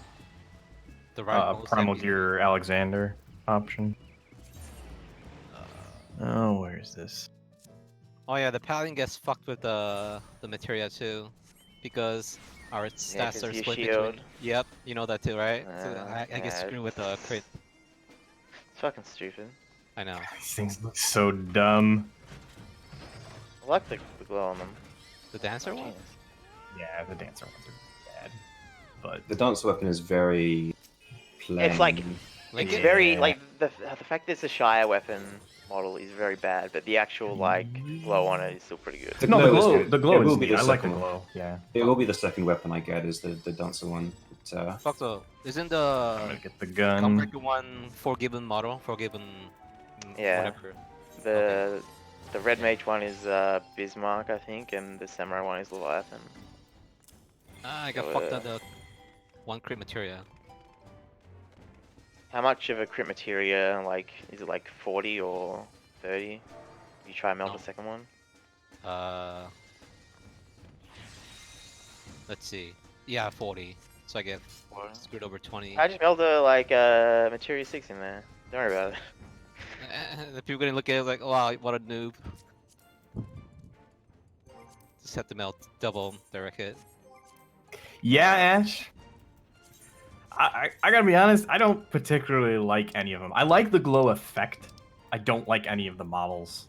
Speaker 1: The right
Speaker 3: Primal Gear Alexander. option. Oh, where is this?
Speaker 1: Oh yeah, the paladin gets fucked with the materia too, because our stats
Speaker 4: 'cause
Speaker 1: are
Speaker 4: your
Speaker 1: split
Speaker 4: shield.
Speaker 1: between. Yep, you know that too, right? So I get
Speaker 4: yeah,
Speaker 1: screwed with the crit.
Speaker 4: It's fucking stupid.
Speaker 1: I know.
Speaker 3: These things look so dumb.
Speaker 4: I like the glow on them.
Speaker 1: The dancer one.
Speaker 4: Jeez.
Speaker 3: Yeah, the dancer ones are bad. But
Speaker 2: The dance weapon is very plain.
Speaker 4: It's like
Speaker 1: Link
Speaker 4: it's
Speaker 1: it?
Speaker 4: very
Speaker 3: Yeah.
Speaker 4: like the fact that it's a Shire weapon model is very bad, but the actual like glow on it is still pretty good.
Speaker 2: The
Speaker 3: no,
Speaker 2: glow is good.
Speaker 3: the glow
Speaker 2: It
Speaker 3: is
Speaker 2: will be
Speaker 3: neat.
Speaker 2: the
Speaker 3: I like the
Speaker 2: second one.
Speaker 3: glow. Yeah,
Speaker 2: It will be the second weapon I get, is the dancer one. But,
Speaker 1: Fuck though. Isn't
Speaker 3: I'm
Speaker 1: the
Speaker 3: gonna get the gun.
Speaker 1: Gunbreaker one forgiven model? Forgiven.
Speaker 4: Yeah.
Speaker 1: Whatever.
Speaker 4: The red mage one is Bismarck, I think, and the samurai one is Leviathan.
Speaker 1: Ah, I got
Speaker 4: So,
Speaker 1: fucked on the one crit materia.
Speaker 4: How much of a crit materia, like, is it like 40 or 30? You try and melt
Speaker 1: No.
Speaker 4: the second one?
Speaker 1: Let's see. Yeah, 40. So I get
Speaker 4: What?
Speaker 1: screwed over 20.
Speaker 4: I just melted like materia 6 in there. Don't worry about it.
Speaker 1: The people gonna look at it like, wow, what a noob. Just have to melt double direct hit.
Speaker 3: Yeah, Ash. I gotta be honest. I don't particularly like any of them. I like the glow effect. I don't like any of the models.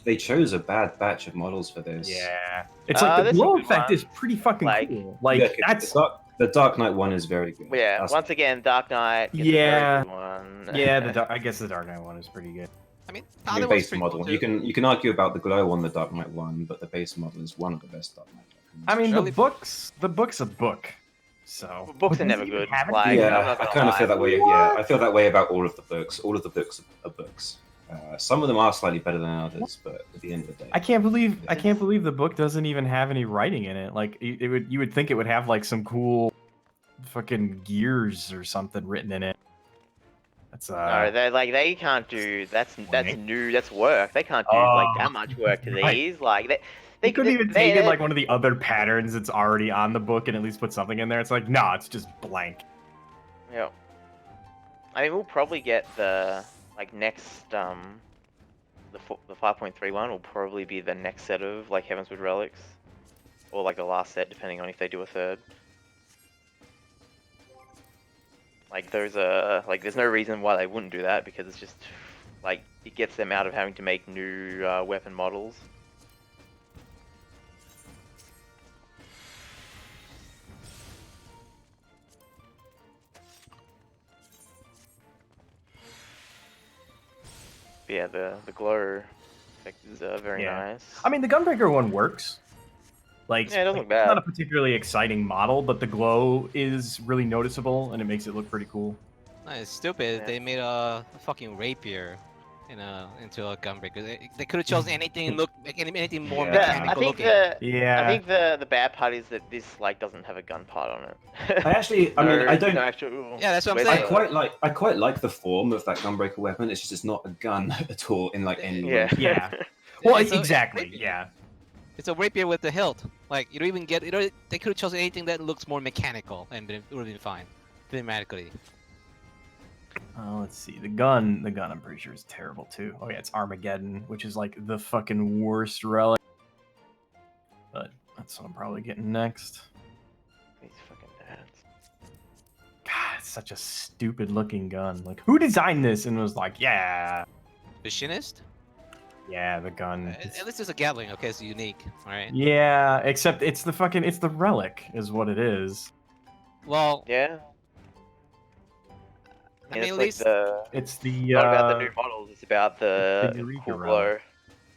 Speaker 2: they chose a bad batch of models for this.
Speaker 3: Yeah, it's like the
Speaker 4: there's some
Speaker 3: glow
Speaker 4: good
Speaker 3: effect
Speaker 4: ones.
Speaker 3: is pretty fucking
Speaker 4: Like-
Speaker 3: cool. Like
Speaker 2: Yeah,
Speaker 3: that's
Speaker 2: the Dark Knight one is very good.
Speaker 4: Yeah,
Speaker 2: That's-
Speaker 4: once again, Dark Knight gets
Speaker 3: Yeah.
Speaker 4: a very good one.
Speaker 3: yeah. I guess the Dark Knight one is pretty good.
Speaker 1: I mean,
Speaker 2: I
Speaker 1: other
Speaker 2: mean,
Speaker 1: one's
Speaker 2: base
Speaker 1: pretty
Speaker 2: model.
Speaker 1: cool
Speaker 2: You
Speaker 1: too.
Speaker 2: can argue about the glow on the Dark Knight one, but the base model is one of the best Dark Knight weapons.
Speaker 3: I mean,
Speaker 1: Surely-
Speaker 3: the book's a book. So
Speaker 4: Books are
Speaker 3: does
Speaker 4: never
Speaker 3: it even
Speaker 4: good.
Speaker 3: have it?
Speaker 4: Like, I'm
Speaker 2: yeah,
Speaker 4: not
Speaker 2: I
Speaker 4: gonna
Speaker 2: kind of
Speaker 4: lie.
Speaker 2: feel that way. Yeah, I feel that way about all of the books. All of the books are books. Some of them are slightly better than others, but at the end of the day,
Speaker 3: I can't believe the book doesn't even have any writing in it. Like you would think it would have like some cool fucking gears or something written in it. That's
Speaker 4: No, they can't do that's
Speaker 3: Right.
Speaker 4: new. That's work. They can't do like that much work to
Speaker 3: Right.
Speaker 4: these. Like
Speaker 3: they
Speaker 4: they
Speaker 3: couldn't even take in like one of the other patterns that's already on the book and at least put something in there. It's like, nah, it's just blank.
Speaker 4: Yeah. I mean, we'll probably get the like next the 5.3 one will probably be the next set of like Heavenswood relics, or like the last set, depending on if they do a third. Like there's no reason why they wouldn't do that, because it's just like it gets them out of having to make new weapon models. But yeah, the glow effect is very
Speaker 3: Yeah.
Speaker 4: nice.
Speaker 3: I mean, the Gunbreaker one works. Like,
Speaker 4: Yeah, it doesn't look
Speaker 3: it's
Speaker 4: bad.
Speaker 3: not a particularly exciting model, but the glow is really noticeable and it makes it look pretty cool.
Speaker 1: No, it's stupid.
Speaker 4: Yeah.
Speaker 1: They made a fucking rapier into a gunbreaker. They could have chosen anything anything more
Speaker 3: Yeah.
Speaker 1: mechanical
Speaker 4: I think
Speaker 1: looking.
Speaker 3: Yeah.
Speaker 4: I think the bad part is that this like doesn't have a gun part on it.
Speaker 2: I mean, I don't.
Speaker 4: No actual,
Speaker 1: Yeah, that's what I'm
Speaker 4: where's
Speaker 1: saying.
Speaker 4: the-
Speaker 2: I quite like the form of that Gunbreaker weapon. It's just it's not a gun at all in like any way.
Speaker 4: Yeah.
Speaker 3: Yeah. Well,
Speaker 1: It's a
Speaker 3: exactly.
Speaker 1: rapier.
Speaker 3: Yeah.
Speaker 1: It's a rapier with the hilt. Like you don't even get. They could have chosen anything that looks more mechanical, and it would have been fine, thematically.
Speaker 3: Let's see. The gun, I'm pretty sure is terrible too. Oh yeah, it's Armageddon, which is like the fucking worst relic. But that's what I'm probably getting next.
Speaker 4: These fucking dads.
Speaker 3: God, it's such a stupid looking gun. Like, who designed this and was like, yeah,
Speaker 1: Machinist?
Speaker 3: yeah, the gun.
Speaker 1: At least it's a Gatling. Okay, it's unique. All right.
Speaker 3: Yeah, except it's the relic is what it is.
Speaker 1: Well,
Speaker 4: Yeah.
Speaker 1: I
Speaker 4: Yeah,
Speaker 1: mean,
Speaker 4: it's
Speaker 1: at
Speaker 4: like
Speaker 1: least
Speaker 4: the
Speaker 3: It's the
Speaker 4: not about the new models. It's about the
Speaker 3: Eureka
Speaker 4: cool
Speaker 3: relic.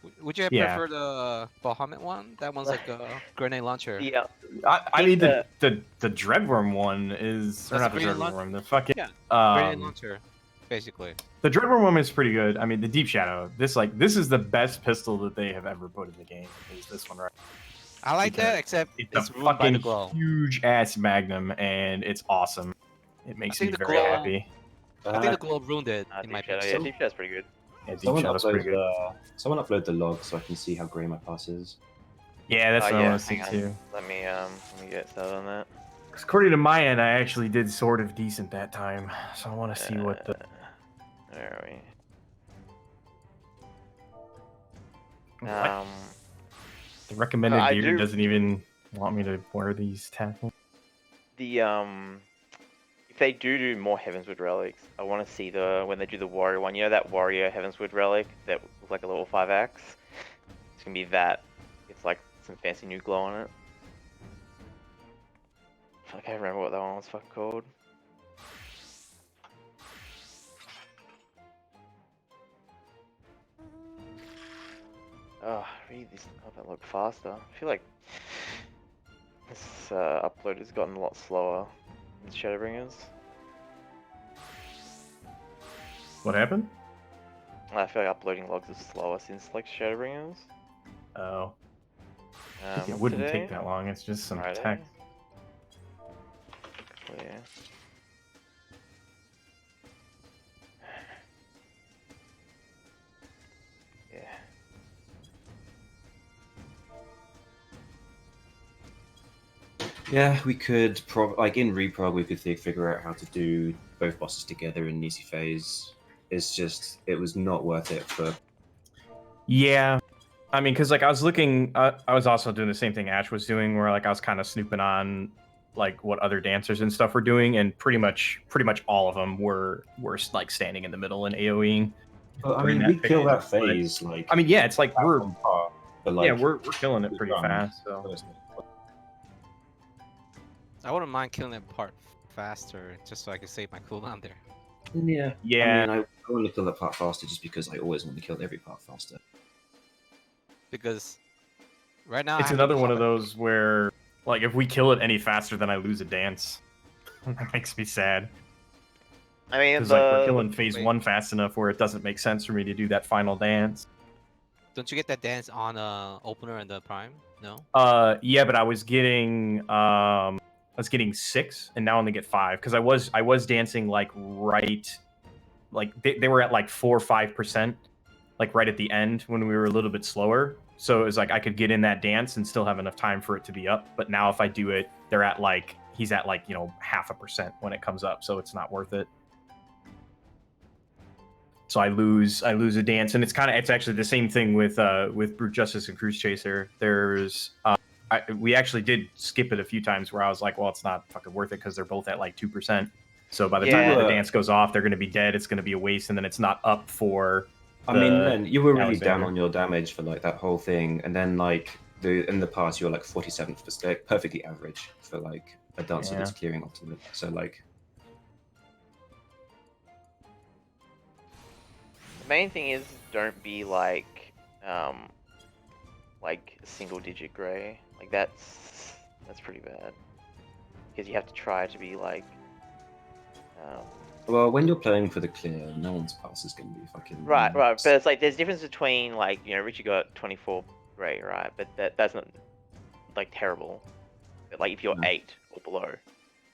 Speaker 4: glow.
Speaker 1: would you have
Speaker 3: Yeah.
Speaker 1: preferred the Bahamut one? That one's like a grenade launcher.
Speaker 4: Yeah.
Speaker 3: I mean
Speaker 4: think
Speaker 3: the Dreadworm one is, or
Speaker 1: That's
Speaker 3: not the
Speaker 1: grenade
Speaker 3: Dreadworm, the fucking
Speaker 1: Yeah, grenade launcher, basically.
Speaker 3: the Dreadworm one is pretty good. I mean, the Deep Shadow. This is the best pistol that they have ever put in the game. Is this one right?
Speaker 1: I like
Speaker 3: Because
Speaker 1: that, except
Speaker 3: It's
Speaker 1: it's
Speaker 3: a
Speaker 1: ruined by
Speaker 3: fucking
Speaker 1: the glow.
Speaker 3: huge ass Magnum, and it's awesome. It makes me
Speaker 1: think the
Speaker 3: very
Speaker 1: glow-
Speaker 3: happy.
Speaker 1: I think the glow ruined it, in my
Speaker 4: Deep Shadow.
Speaker 1: opinion.
Speaker 4: Yeah, Deep Shadow's pretty good.
Speaker 3: Yeah, Deep
Speaker 2: Someone
Speaker 3: Shadow's pretty
Speaker 2: upload
Speaker 3: good.
Speaker 2: someone upload the log so I can see how grey my pass is.
Speaker 3: Yeah, that's what I
Speaker 4: yeah,
Speaker 3: want to see
Speaker 4: hang on.
Speaker 3: too.
Speaker 4: Let me get started on that.
Speaker 3: 'Cause according to my end, I actually did sort of decent that time, so I want to see what the
Speaker 4: Where are we?
Speaker 3: What? The recommended
Speaker 4: I
Speaker 3: gear
Speaker 4: do-
Speaker 3: doesn't even want me to wear these tackles.
Speaker 4: The if they do more Heavenswood relics, I want to see when they do the warrior one. You know that warrior Heavenswood relic that looks like a level 5x. It's gonna be that. It's like some fancy new glow on it. I can't remember what that one was fucking called. Oh, read this. Oh, that look faster. I feel like this upload has gotten a lot slower than Shadowbringers.
Speaker 3: What happened?
Speaker 4: I feel like uploading logs is slower since like Shadowbringers.
Speaker 3: Oh, it
Speaker 4: What's
Speaker 3: wouldn't
Speaker 4: today?
Speaker 3: take that long. It's just some
Speaker 4: Friday?
Speaker 3: text.
Speaker 4: Clear. Yeah.
Speaker 2: Yeah, we could like in reprog we could figure out how to do both bosses together in Nisi phase. It's just it was not worth it for.
Speaker 3: Yeah, I mean, because like I was looking, I was also doing the same thing Ash was doing, where like I was kind of snooping on like what other dancers and stuff were doing, and pretty much all of them were like standing in the middle and AOEing.
Speaker 2: Well, I
Speaker 3: during
Speaker 2: mean,
Speaker 3: that
Speaker 2: we kill
Speaker 3: phase,
Speaker 2: that
Speaker 3: but-
Speaker 2: phase like.
Speaker 3: I mean, yeah, it's like we're
Speaker 2: on par, but, like,
Speaker 3: yeah we're killing it pretty
Speaker 2: done.
Speaker 3: fast. So
Speaker 1: I wouldn't mind killing that part faster, just so I can save my cooldown there.
Speaker 2: Yeah.
Speaker 3: yeah,
Speaker 2: I mean, I want to kill that part faster just because I always want to kill every part faster.
Speaker 1: Because right now
Speaker 3: it's another one of those where like if we kill it any faster, then I lose a dance. That makes me sad.
Speaker 4: I mean,
Speaker 3: Because like we're killing phase
Speaker 1: Wait.
Speaker 3: 1 fast enough where it doesn't make sense for me to do that final dance.
Speaker 1: Don't you get that dance on opener and the prime? No.
Speaker 3: Yeah, but I was getting 6 and now I only get 5 because I was dancing like right, like they were at like 4 or 5%, like right at the end when we were a little bit slower. So it was like I could get in that dance and still have enough time for it to be up. But now if I do it, he's at like 0.5% when it comes up, so it's not worth it. So I lose a dance, and it's actually the same thing with Brute Justice and Cruise Chaser. There's we actually did skip it a few times where I was like, well, it's not fucking worth it because they're both at like 2%. So by the time
Speaker 4: Yeah.
Speaker 3: the dance goes off, they're going to be dead. It's going to be a waste, and then it's not up for.
Speaker 2: I mean, Len, you were really
Speaker 3: Alexander.
Speaker 2: down on your damage for like that whole thing, and then like in the past you were like 47th for like, perfectly average for like a dancer
Speaker 3: Yeah.
Speaker 2: that's clearing ultimate. So like,
Speaker 4: the main thing is don't be like single digit gray. Like that's pretty bad. Because you have to try to be like
Speaker 2: well, when you're playing for the clear, no one's pass is going to be fucking
Speaker 4: right, but it's like there's a difference between like Richie got 24 gray, right? But that's not like terrible. But like if you're
Speaker 2: No.
Speaker 4: 8 or below,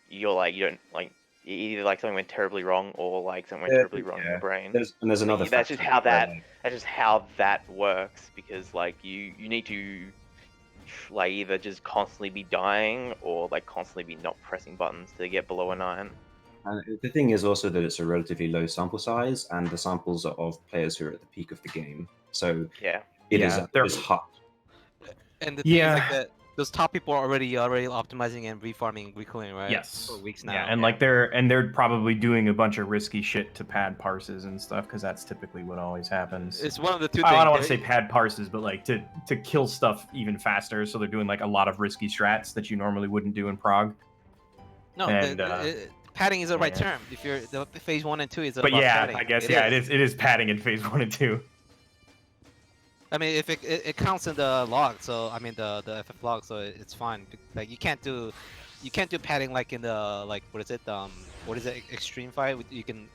Speaker 4: you're like you don't like either like something went terribly wrong or like something went
Speaker 2: Yeah,
Speaker 4: terribly wrong in your brain.
Speaker 2: There's another.
Speaker 4: That's just
Speaker 2: factor
Speaker 4: how
Speaker 2: where,
Speaker 4: that's just how that works because like you need to like either just constantly be dying or like constantly be not pressing buttons to get below a 9.
Speaker 2: And the thing is also that it's a relatively low sample size, and the samples are of players who are at the peak of the game. So
Speaker 4: Yeah.
Speaker 2: it
Speaker 3: Yeah,
Speaker 2: is hard.
Speaker 1: And the thing is
Speaker 3: Yeah.
Speaker 1: like that those top people are already optimizing and refarming, recooling, right?
Speaker 3: Yes.
Speaker 1: For weeks now.
Speaker 3: Yeah, and like they're probably doing a bunch of risky shit to pad parses and stuff because that's typically what always happens.
Speaker 1: It's one of the two
Speaker 3: I
Speaker 1: things.
Speaker 3: don't want to say pad parses, but like to kill stuff even faster. So they're doing like a lot of risky strats that you normally wouldn't do in Prague.
Speaker 1: No,
Speaker 3: and,
Speaker 1: padding is the right
Speaker 3: yeah.
Speaker 1: term. If you're the phase 1 and 2 is
Speaker 3: But
Speaker 1: about
Speaker 3: yeah,
Speaker 1: padding.
Speaker 3: I guess it is padding in phase 1 and 2.
Speaker 1: I mean, if it counts in the log, so I mean the FF log, so it's fine. Like you can't do padding like in the what is it extreme fight? You can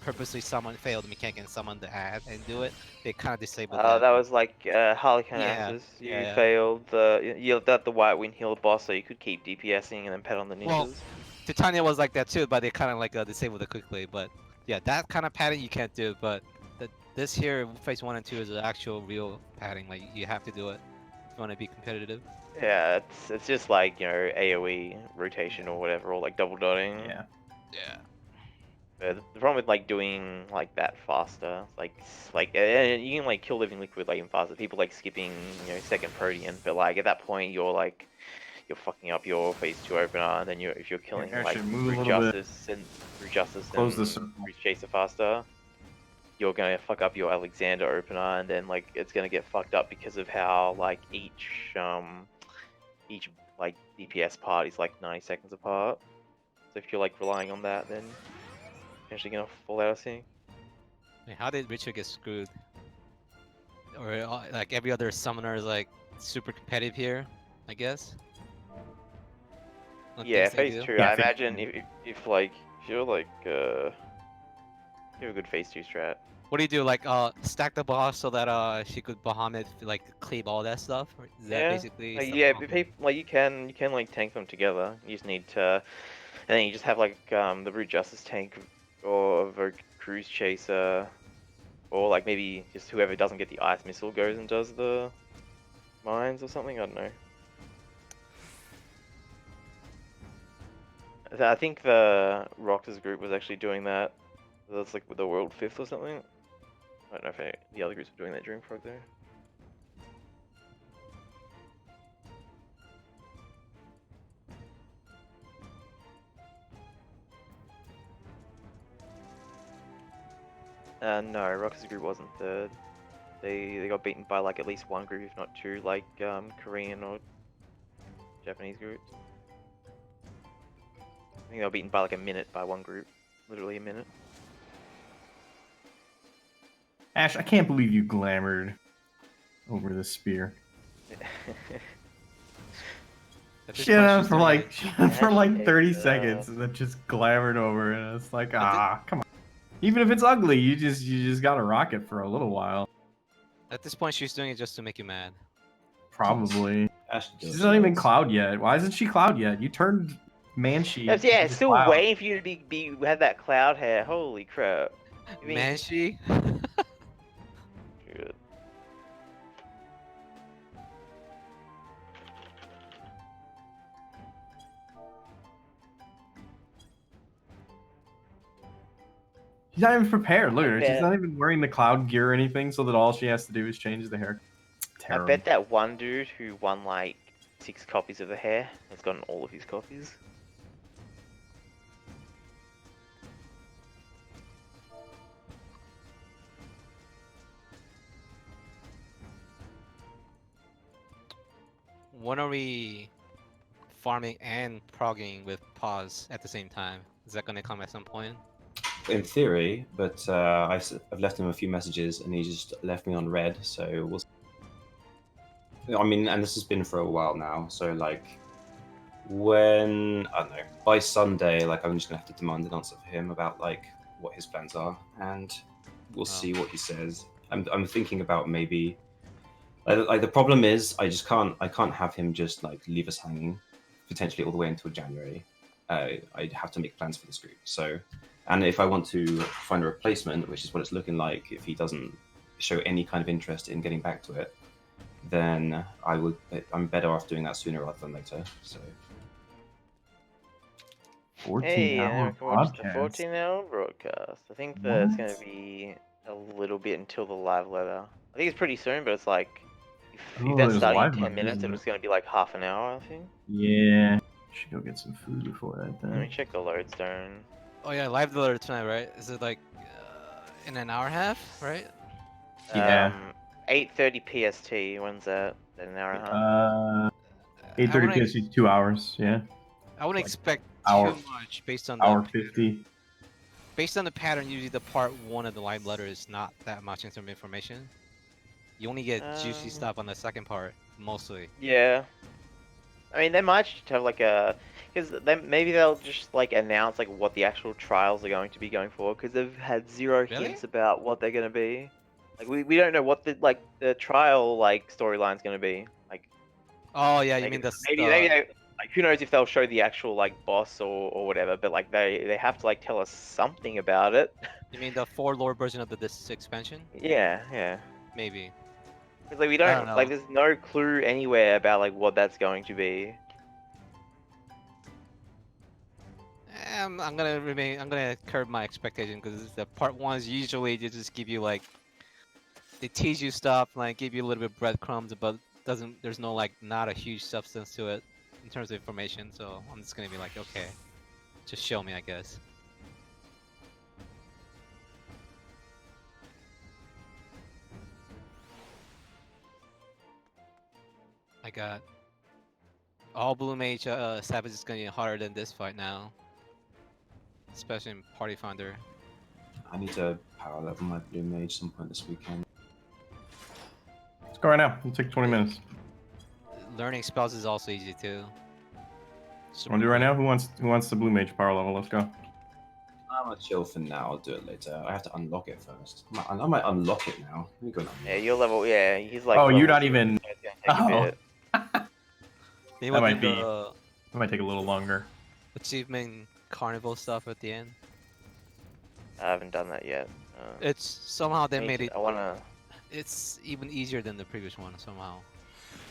Speaker 1: purposely fail the mechanic and summon the ad and do it. They kind of disabled that.
Speaker 4: That was like Harlequin
Speaker 1: Yeah,
Speaker 4: Axis. You
Speaker 1: yeah.
Speaker 4: failed you let the White Wind heal the boss so you could keep DPSing and then pet on the ninjas.
Speaker 1: Well, Titania was like that too, but they kind of like disabled it quickly. But yeah, that kind of padding you can't do. But this here, phase 1 and 2 is an actual real padding. Like you have to do it if you want to be competitive.
Speaker 4: Yeah, it's just like AOE rotation or whatever, or like double dotting.
Speaker 3: Yeah.
Speaker 1: Yeah.
Speaker 4: But the problem with like doing like that faster, and you can like kill living liquid like even faster. People like skipping, second protean, but like at that point you're fucking up your phase 2 opener, and then if you're killing
Speaker 3: Ash,
Speaker 4: like
Speaker 3: move a
Speaker 4: Root
Speaker 3: little bit.
Speaker 4: Justice
Speaker 3: Close the
Speaker 4: and
Speaker 3: circle.
Speaker 4: Root Chaser faster, you're gonna fuck up your Alexander opener, and then like it's gonna get fucked up because of how like each like DPS part is like 90 seconds apart. So if you're like relying on that, then potentially gonna fall out of sync.
Speaker 1: Wait, how did Richard get screwed? Or like every other summoner is like super competitive here, I guess. On
Speaker 4: Yeah,
Speaker 1: things they
Speaker 4: phase
Speaker 1: do.
Speaker 4: 2.
Speaker 3: Yeah,
Speaker 4: I
Speaker 3: phase
Speaker 4: imagine
Speaker 3: 2.
Speaker 4: if like if you're like you have a good phase 2 strat.
Speaker 1: What do you do? Like stack the boss so that she could Bahamut like cleave all that stuff? Or is that
Speaker 4: Yeah,
Speaker 1: basically
Speaker 4: like
Speaker 1: stuff
Speaker 4: yeah,
Speaker 1: wrong?
Speaker 4: like you can like tank them together. You just need to, and then you just have like the Root Justice tank or a Cruise Chaser, or like maybe just whoever doesn't get the Ice Missile goes and does the mines or something. I don't know. I think the Roxas group was actually doing that. That's like with the World 5th or something. I don't know if the other groups were doing that during Frog there. No, Roxas group wasn't third. They got beaten by like at least one group, if not two, like Korean or Japanese groups. I think they were beaten by like a minute by one group, literally a minute.
Speaker 3: Ash, I can't believe you glamored over the spear.
Speaker 1: At this
Speaker 3: Shit
Speaker 1: point,
Speaker 3: on
Speaker 1: she's
Speaker 3: for
Speaker 1: doing
Speaker 3: like
Speaker 1: it-
Speaker 3: for like 30
Speaker 4: Ash,
Speaker 3: seconds, and then just glamored over, and it's like,
Speaker 1: thi-
Speaker 3: come on. Even if it's ugly, you just gotta rock it for a little while.
Speaker 1: At this point, she's doing it just to make you mad.
Speaker 3: Probably.
Speaker 2: Ashley
Speaker 3: She's
Speaker 2: does
Speaker 3: not even
Speaker 2: loads.
Speaker 3: Cloud yet. Why isn't she Cloud yet? You turned Manchi.
Speaker 4: yeah,
Speaker 3: into
Speaker 4: it's still
Speaker 3: Cloud.
Speaker 4: waiting for you to have that cloud hair. Holy crap! I mean,
Speaker 1: Manshi?
Speaker 4: shit.
Speaker 3: She's not even prepared. Look at her. She's
Speaker 4: bet-
Speaker 3: not even wearing the Cloud gear or anything, so that all she has to do is change the hair.
Speaker 4: I
Speaker 3: Terrible.
Speaker 4: bet that one dude who won like 6 copies of the hair has gotten all of his copies.
Speaker 1: When are we farming and progging with pause at the same time? Is that gonna come at some point?
Speaker 2: In theory, but I've left him a few messages and he just left me on red. So we'll. I mean, and this has been for a while now. So like, when I don't know, by Sunday, like I'm just gonna have to demand an answer for him about like what his plans are, and we'll see what he says. I'm thinking about maybe. Like the problem is, I can't have him just like leave us hanging, potentially all the way until January. I'd have to make plans for this group. So, and if I want to find a replacement, which is what it's looking like, if he doesn't show any kind of interest in getting back to it, then I'm better off doing that sooner rather than later. So.
Speaker 3: 14-hour
Speaker 4: I can watch the
Speaker 3: broadcast.
Speaker 4: 14-hour broadcast. I think that it's going to be a little bit until the live letter. I think it's pretty soon, but it's like if
Speaker 3: Oh,
Speaker 4: that's
Speaker 3: there's
Speaker 4: starting in
Speaker 3: live
Speaker 4: 10
Speaker 3: letters,
Speaker 4: minutes,
Speaker 3: isn't
Speaker 4: it's
Speaker 3: it?
Speaker 4: going to be like half an hour, I think.
Speaker 3: Yeah. Should go get some food before that
Speaker 4: Let me
Speaker 3: then.
Speaker 4: check the lodestone.
Speaker 1: Oh yeah, live alert tonight, right? Is it like in an hour and a half, right?
Speaker 3: Yeah.
Speaker 4: 8:30 PST. When's that? Is that an hour and a half?
Speaker 1: I
Speaker 3: 8:30
Speaker 1: wouldn't,
Speaker 3: PST, 2 hours. Yeah.
Speaker 1: I wouldn't
Speaker 3: like
Speaker 1: expect
Speaker 3: hour-
Speaker 1: too much based on the
Speaker 3: Hour
Speaker 1: pattern.
Speaker 3: 50.
Speaker 1: Based on the pattern, usually the part 1 of the live letter is not that much in terms of information. You only get juicy stuff on the second part, mostly.
Speaker 4: Yeah. I mean, they might just have like because maybe they'll just like announce like what the actual trials are going to be going forward, because they've had zero
Speaker 1: Really?
Speaker 4: hints about what they're going to be. Like we don't know what the trial like storyline's going to be. Like
Speaker 1: Oh yeah, you
Speaker 4: like,
Speaker 1: mean the
Speaker 4: maybe they, like who knows if they'll show the actual like boss or whatever, but like they have to like tell us something about it.
Speaker 1: you mean the 4 lore version of this expansion?
Speaker 4: Yeah.
Speaker 1: Maybe.
Speaker 4: Because like we
Speaker 1: I don't
Speaker 4: don't like
Speaker 1: know.
Speaker 4: there's no clue anywhere about like what that's going to be.
Speaker 1: I'm gonna remain. I'm gonna curb my expectation because the part ones usually they just give you like they tease you stuff, like give you a little bit of breadcrumbs, but doesn't. There's no like not a huge substance to it in terms of information. So I'm just gonna be like, okay, just show me, I guess. I got all blue mage savage is gonna be harder than this fight now, especially in party finder.
Speaker 2: I need to power level my blue mage some point this weekend.
Speaker 3: Let's go right now. It'll take 20 minutes.
Speaker 1: Learning spells is also easy too.
Speaker 3: Want to do it right now? Who wants the blue mage power level? Let's go.
Speaker 2: I'm gonna chill for now. I'll do it later. I have to unlock it first. I might unlock it now. Let me go and unlock
Speaker 4: Yeah,
Speaker 2: it.
Speaker 4: your level. Yeah, he's like.
Speaker 3: Oh, you're
Speaker 4: level
Speaker 3: not
Speaker 4: 0,
Speaker 3: even-
Speaker 4: so it's gonna take a
Speaker 3: Oh.
Speaker 4: bit.
Speaker 1: They
Speaker 3: That
Speaker 1: might
Speaker 3: might
Speaker 1: do
Speaker 3: be-
Speaker 1: the
Speaker 3: It might take a little longer.
Speaker 1: achievement carnival stuff at the end.
Speaker 4: I haven't done that yet.
Speaker 1: It's somehow they
Speaker 4: I need
Speaker 1: made
Speaker 4: to-
Speaker 1: it.
Speaker 4: I wanna.
Speaker 1: It's even easier than the previous one somehow.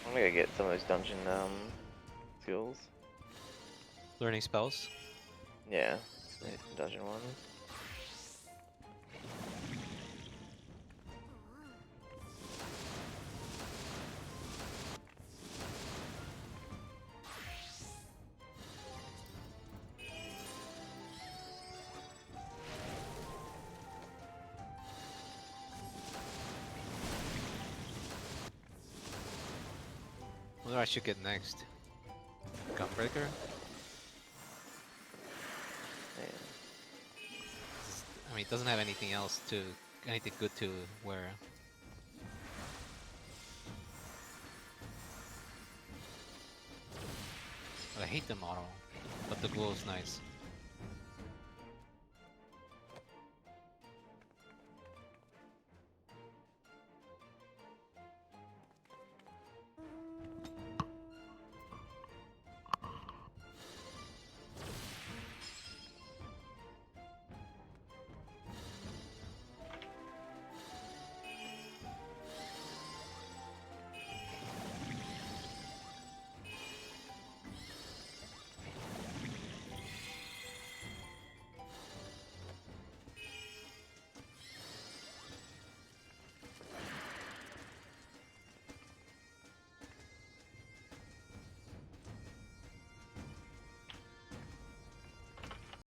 Speaker 4: I'm gonna go get some of those dungeon skills.
Speaker 1: Learning spells.
Speaker 4: Yeah, some dungeon ones.
Speaker 1: What do I should get next? Gunbreaker?
Speaker 4: Yeah.
Speaker 1: I mean, it doesn't have anything else to, anything good to wear. But I hate the model, but the glow is nice.